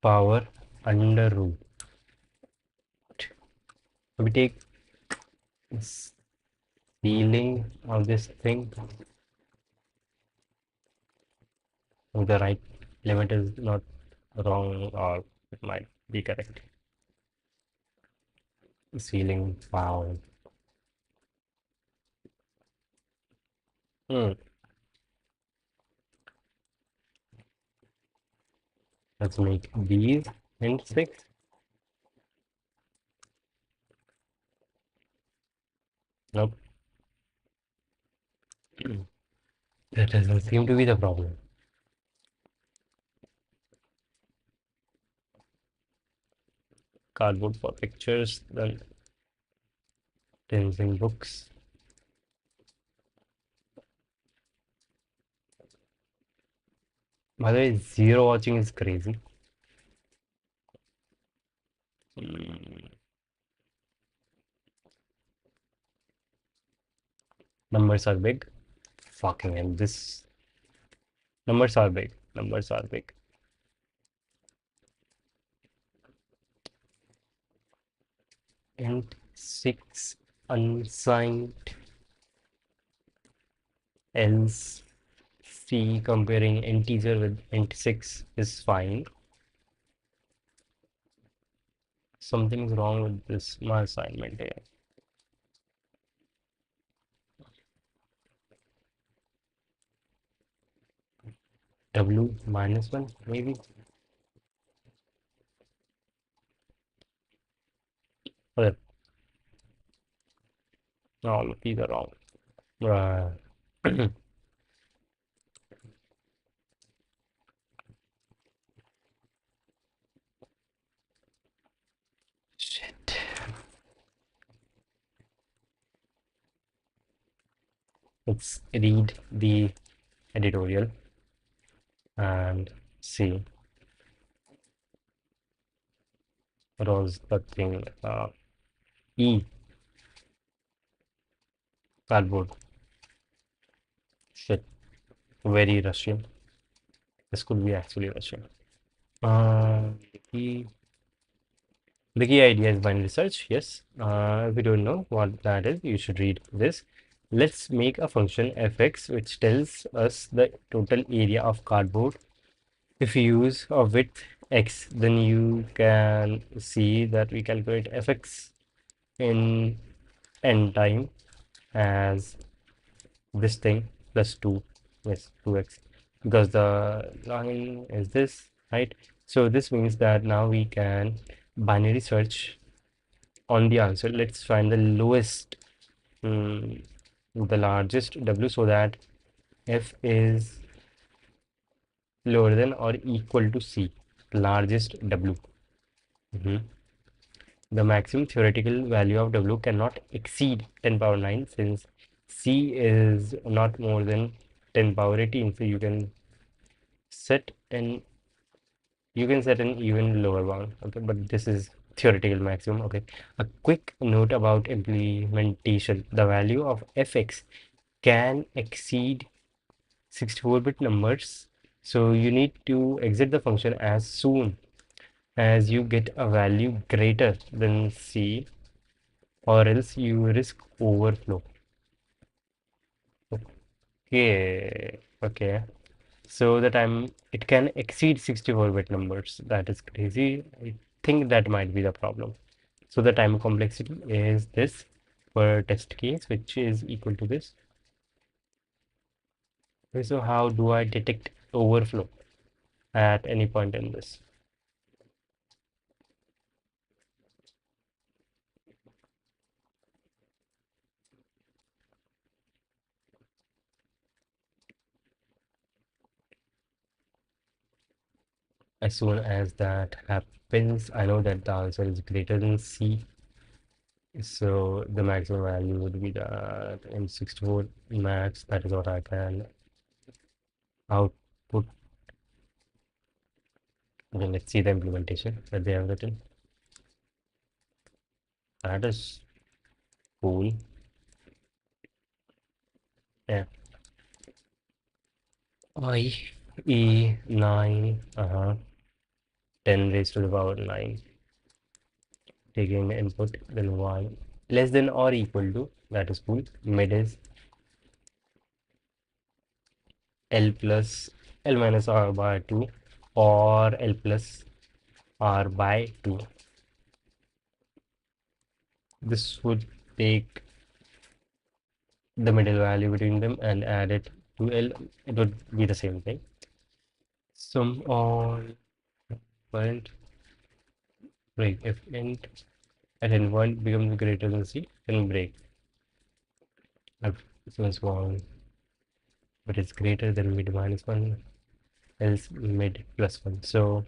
power under root. So we take ceiling of this thing. The right limit is not wrong, or it might be correct. Ceiling found. Hmm. Let's make these int 6. Nope. That doesn't seem to be the problem. Cardboard for pictures, then tensing books. By the way, zero watching is crazy. Hmm. Numbers are big. Fucking hell, this numbers are big. Numbers are big. Int 6 unsigned, else C comparing integer with int 6 is fine. Something's wrong with this my assignment here. W minus 1 maybe. Okay, all of these are wrong. Uh, shit. Let's read the editorial and see what was the thing. E cardboard. Shit. Very Russian. This could be actually Russian. Uh, the The key idea is binary search. Yes. If you don't know what that is, you should read this. Let's make a function fx which tells us the total area of cardboard. If you use a width x, then you can see that we calculate fx in n time as this thing plus 2. Yes, 2x, because the line is this, right? So this means that now we can binary search on the answer. Let's find the lowest, the largest w, so that f is lower than or equal to c, largest w. Mhm. The maximum theoretical value of w cannot exceed 10 power 9, since c is not more than 10 power 18. So set an you can set an even lower bound. Okay, but this is theoretical maximum. Okay, a quick note about implementation: the value of fx can exceed 64-bit numbers, so you need to exit the function as soon as you get a value greater than c, or else you risk overflow. Okay, okay. So the time it can exceed 64-bit numbers. That is crazy. I think that might be the problem. So the time complexity is this per test case, which is equal to this. Okay, so how do I detect overflow at any point in this? As soon as that happens, I know that the answer is greater than C. So the maximum value would be the M64 max. That is what I can output. Okay, let's see the implementation that they have written. That is cool. Yeah. I E9 10 raised to the power 9. Taking the input, then 1 less than or equal to, that is cool. Mid is L plus L minus R by 2 or L plus R by 2. This would take the middle value between them and add it to L. It would be the same thing. Sum on current break. If int at n point becomes greater than C, then break. If so small, but it's greater than mid minus 1, else mid plus 1. So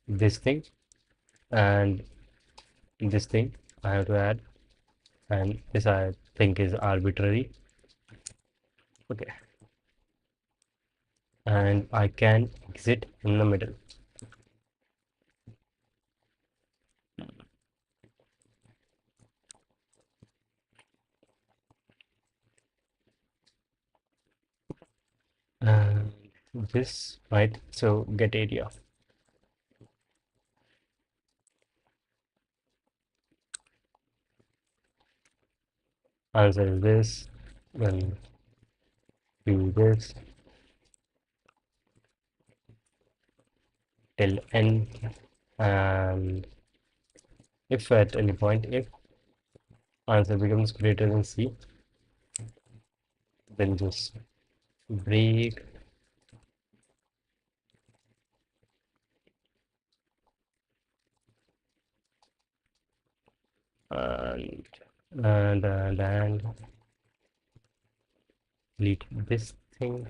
this thing and this thing I have to add, and this I think is arbitrary. Okay, and I can exit in the middle. And this, right? So get area. Answer is this. Then do this till n, and if at any point if answer becomes greater than C, then just break and and delete this thing,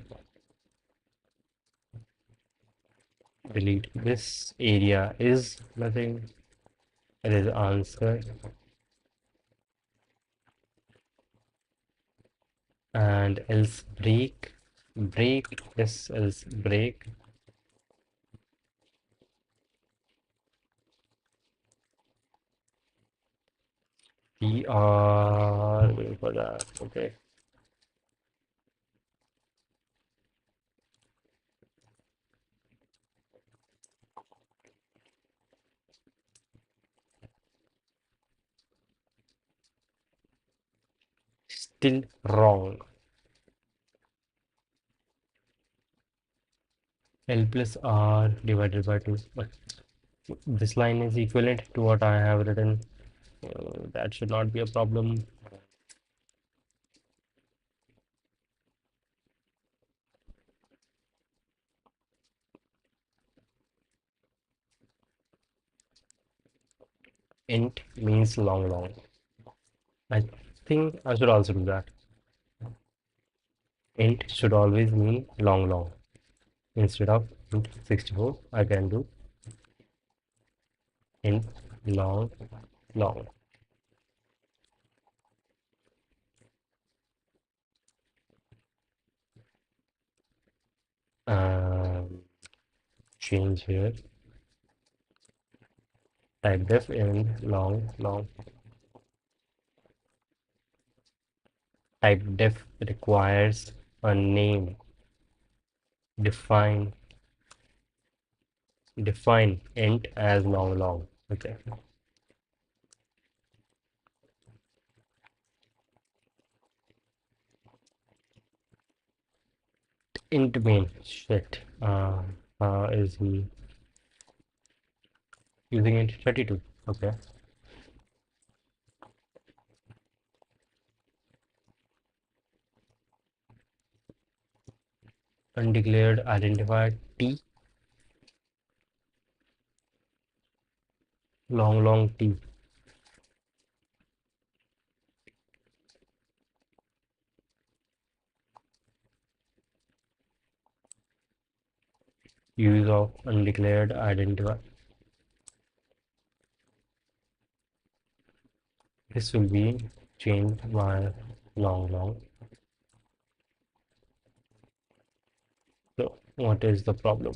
delete this area is nothing, it is answer, and else break this, else break. We are waiting for that. Okay, still wrong. L plus R divided by 2, but this line is equivalent to what I have written. That should not be a problem. Int means long long. I think I should also do that. Int should always mean long long. Instead of int 64, I can do int long long. Um, Change here. Type def in long long. Type def requires a name. Define int as long long. Okay. Int main. Shit. Is he using int 32? Okay. undeclared identifier T, long T. Use of undeclared identifier. This will be changed by long. So what is the problem?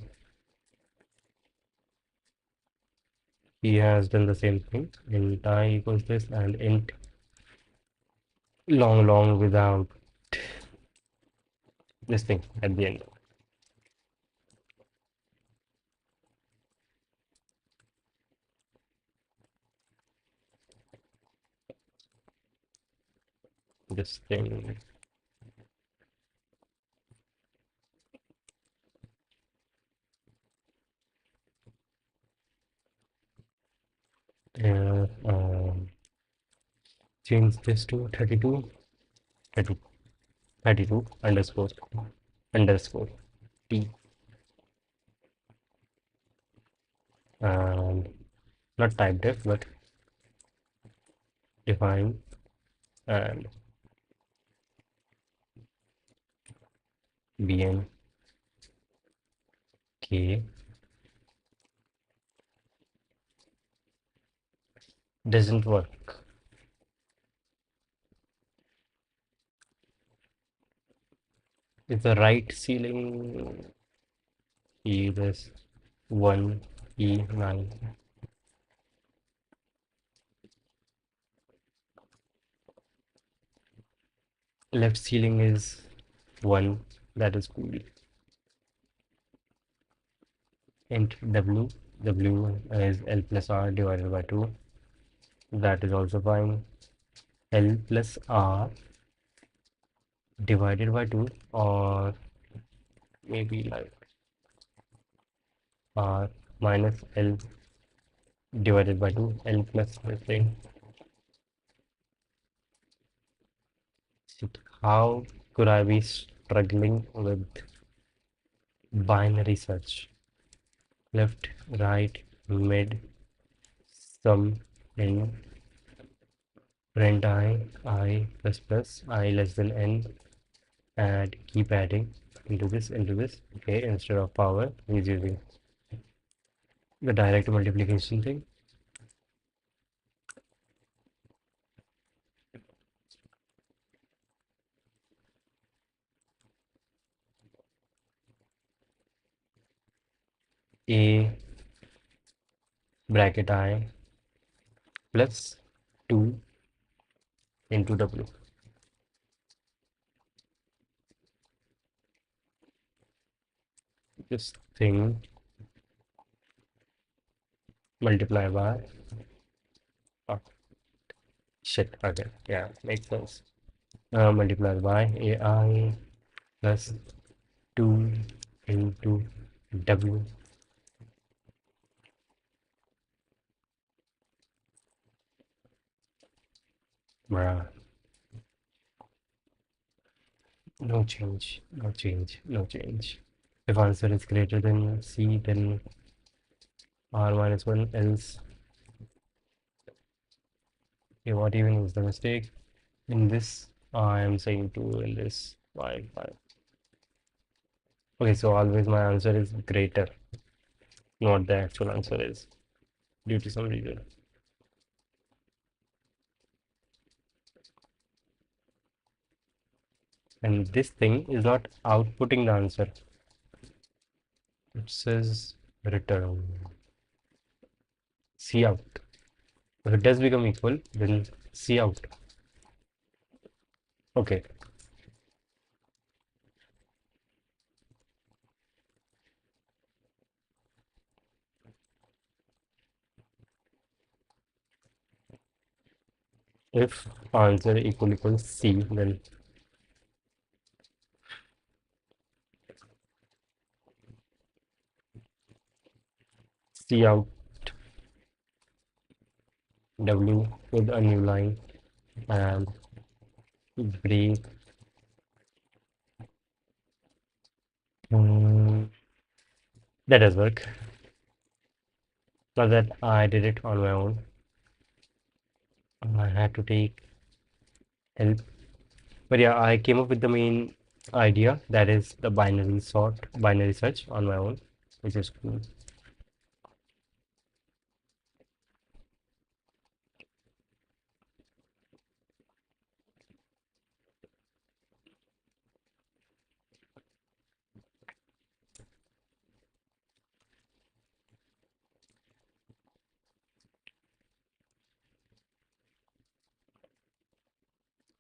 He has done the same thing. Int I equals this and int long without this thing at the end. This thing. Uh, um, Change this to 32, 32, 32 underscore T, and not type def but define and bn k doesn't work. If the right ceiling is 1 E9, left ceiling is 1, that is cool. Int w is L plus R divided by 2, that is also fine. L plus R divided by 2, or maybe like R minus L divided by 2, L plus this thing. Shit, how could I be struggling with binary search? Left, right, mid, sum, in, print I plus plus, I less than n, and keep adding into this. Okay, instead of power, he's using the direct multiplication thing. A bracket I plus 2 into W. This thing multiply by, oh, shit, okay, yeah, makes sense. Multiplied by AI plus 2 into W. Bruh. No change, no change, no change. If answer is greater than C, then R minus 1, else. Okay, what even is the mistake? In this, I am saying 2, in this, 5. Okay, so always my answer is greater, not the actual answer is, due to some reason. And this thing is not outputting the answer. It says return C out. If it does become equal, then C out. Okay. If answer equals C, then C out W with a new line and break Mm, that does work. Not that I did it on my own. I had to take help. But yeah, I came up with the main idea that is the binary search on my own, which is cool.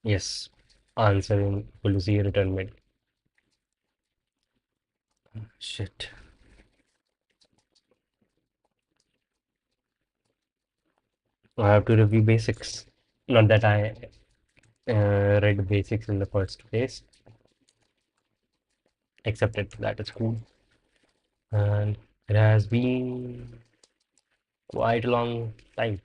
Yes, answering policy return mid. Shit. I have to review basics. Not that I read basics in the first place, accepted that is cool. And it has been quite a long time.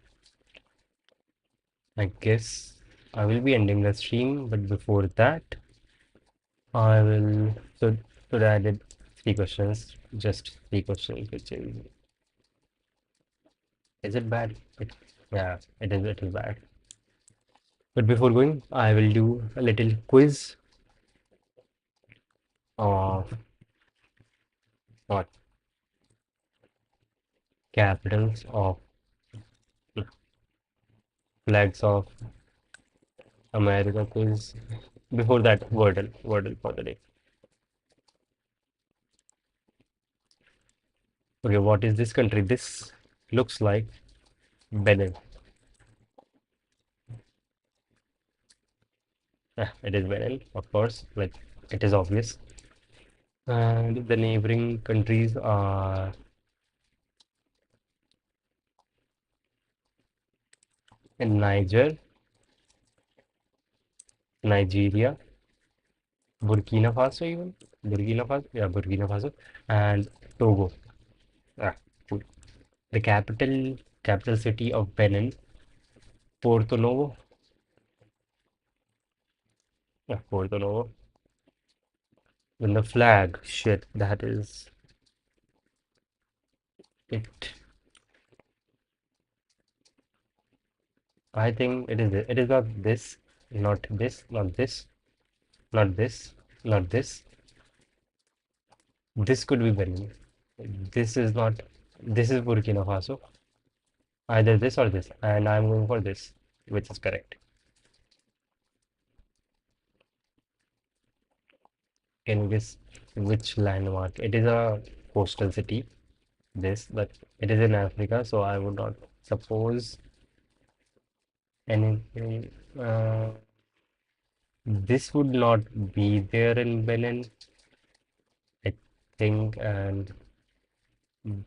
I guess I will be ending the stream, but before that, I will. So today I did three questions, just three questions, which is it bad? Yeah, it is. It is bad. But before going, I will do a little quiz of what capitals of flags of America quiz. Before that, Wordle for the day. Okay, what is this country? This looks like Benin. Yeah, it is Benin, of course. Like it is obvious. And the neighboring countries are in Nigeria, Burkina Faso even. Burkina Faso, yeah, Burkina Faso, and Togo. Ah, cool. The capital city of Benin, Porto Novo. Yeah, Porto Novo. Then the flag, shit, that is it. I think it is. It is not this, not this, not this, not this, not this. This could be Benin. This is not. This is Burkina Faso. Either this or this, and I'm going for this, which is correct. Can you guess which landmark? It is a coastal city. This, but it is in Africa, so I would not suppose anything. This would not be there in Benin, I think, and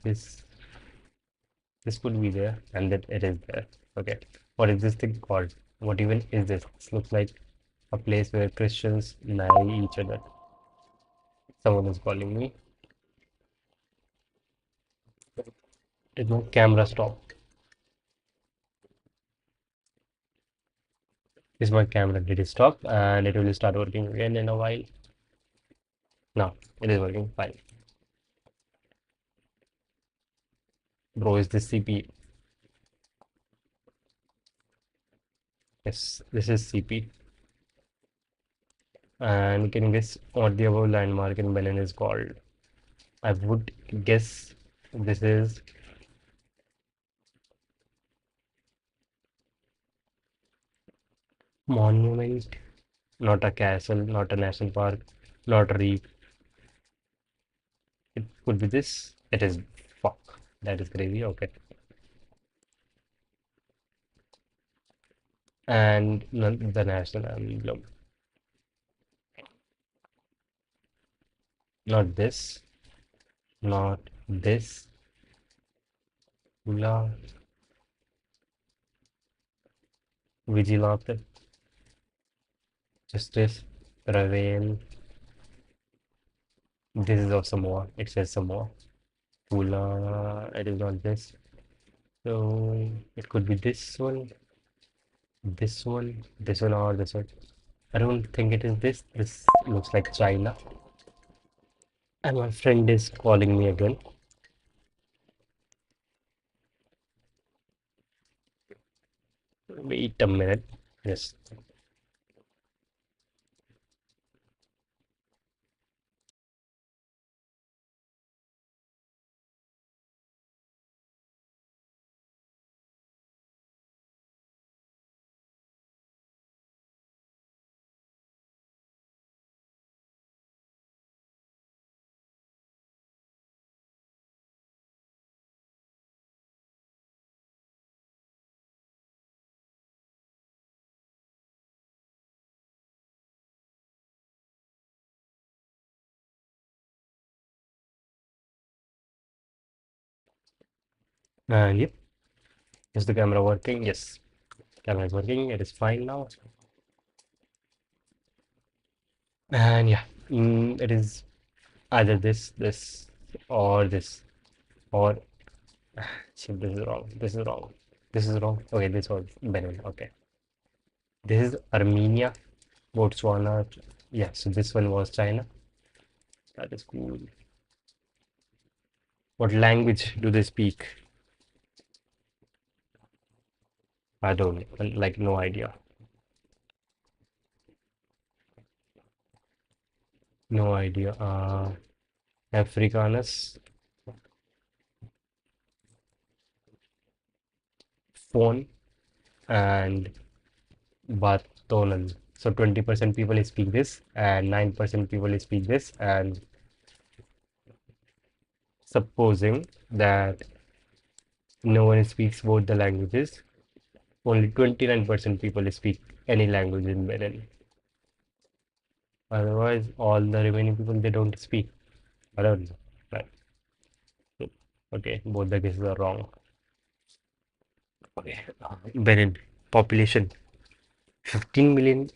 this this could be there, and that it is there. Okay, what is this thing called? What even is this? This looks like a place where Christians marry each other. Someone is calling me. Did my camera stop? Is my camera did it stop? And it will start working again in a while. No, it is working fine. Bro, is this CP? Yes, this is CP. And can you guess what the above landmark in Benin is called? I would guess this is monument, not a castle, not a national park, not a reef. It could be this. It is. Fuck. That is crazy. Okay. And the national emblem. Not this. Not this. La Vigilante. Justice. Prevail. This is of Samoa. It says Samoa. Pula. It is not this. So it could be this one, or this one. I don't think it is this. This looks like China. And my friend is calling me again. Wait a minute. Yes. And yep, is the camera working? Yes, camera is working. It is fine now. And yeah, it is either this, or this, or shit, this is wrong. This is wrong. This is wrong. Okay, this was Benin. Okay, this is Armenia, Botswana. Yeah, so this one was China. That is cool. What language do they speak? I don't like no idea. No idea. Africanus, phone, and Batonan. So 20% people speak this, and 9% people speak this. And supposing that no one speaks both the languages, only 29% people speak any language in Benin. Otherwise, all the remaining people they don't speak. I don't know. Right. Okay, both the guesses are wrong. Okay. Benin population 15 million.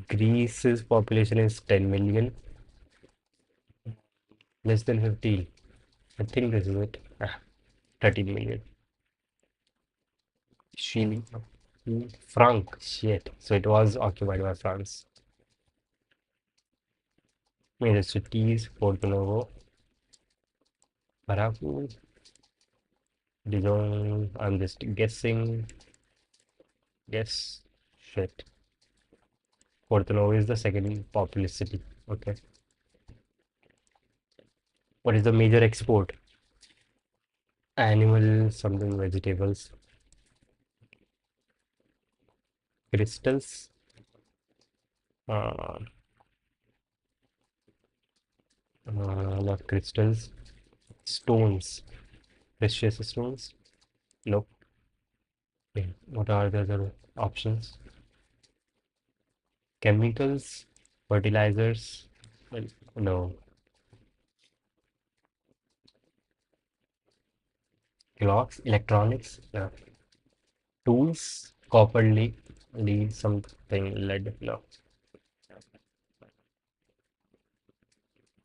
Greece's population is 10 million, less than 15. I think this is it. 13 million. Chile. Franc. Shit. So it was occupied by France. Major cities, Porto Novo, Paragu, Dijon. I'm just guessing. Guess. Shit. Porto Novo is the second populous city. Okay. What is the major export? Animal, something, vegetables, crystals, uh, not crystals, stones, precious stones. Nope. Okay. What are the other options? Chemicals, fertilizers. Well, no. Clocks, electronics, tools, copper, lead, something, lead. No.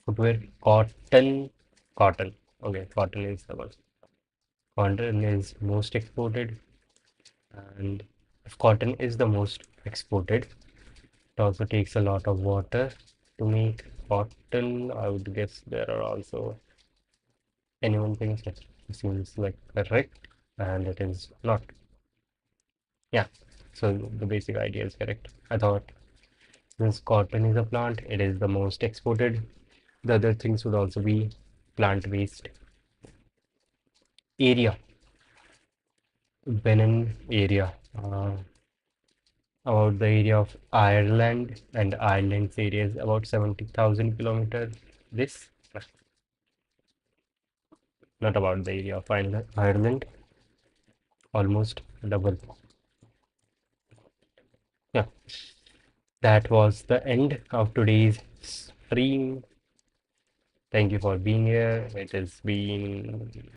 Footwear, cotton, cotton. Okay, cotton is the one. Cotton is most exported, and if cotton is the most exported, it also takes a lot of water to make cotton. I would guess there are also anyone thinks that seems like correct, and it is not. Yeah, so the basic idea is correct. I thought since cotton is a plant, it is the most exported. The other things would also be plant waste. Area, Benin area, about the area of Ireland, and Ireland's area is about 70,000 kilometers. This, not about the area of Ireland, almost double. Yeah, that was the end of today's stream. Thank you for being here. It has been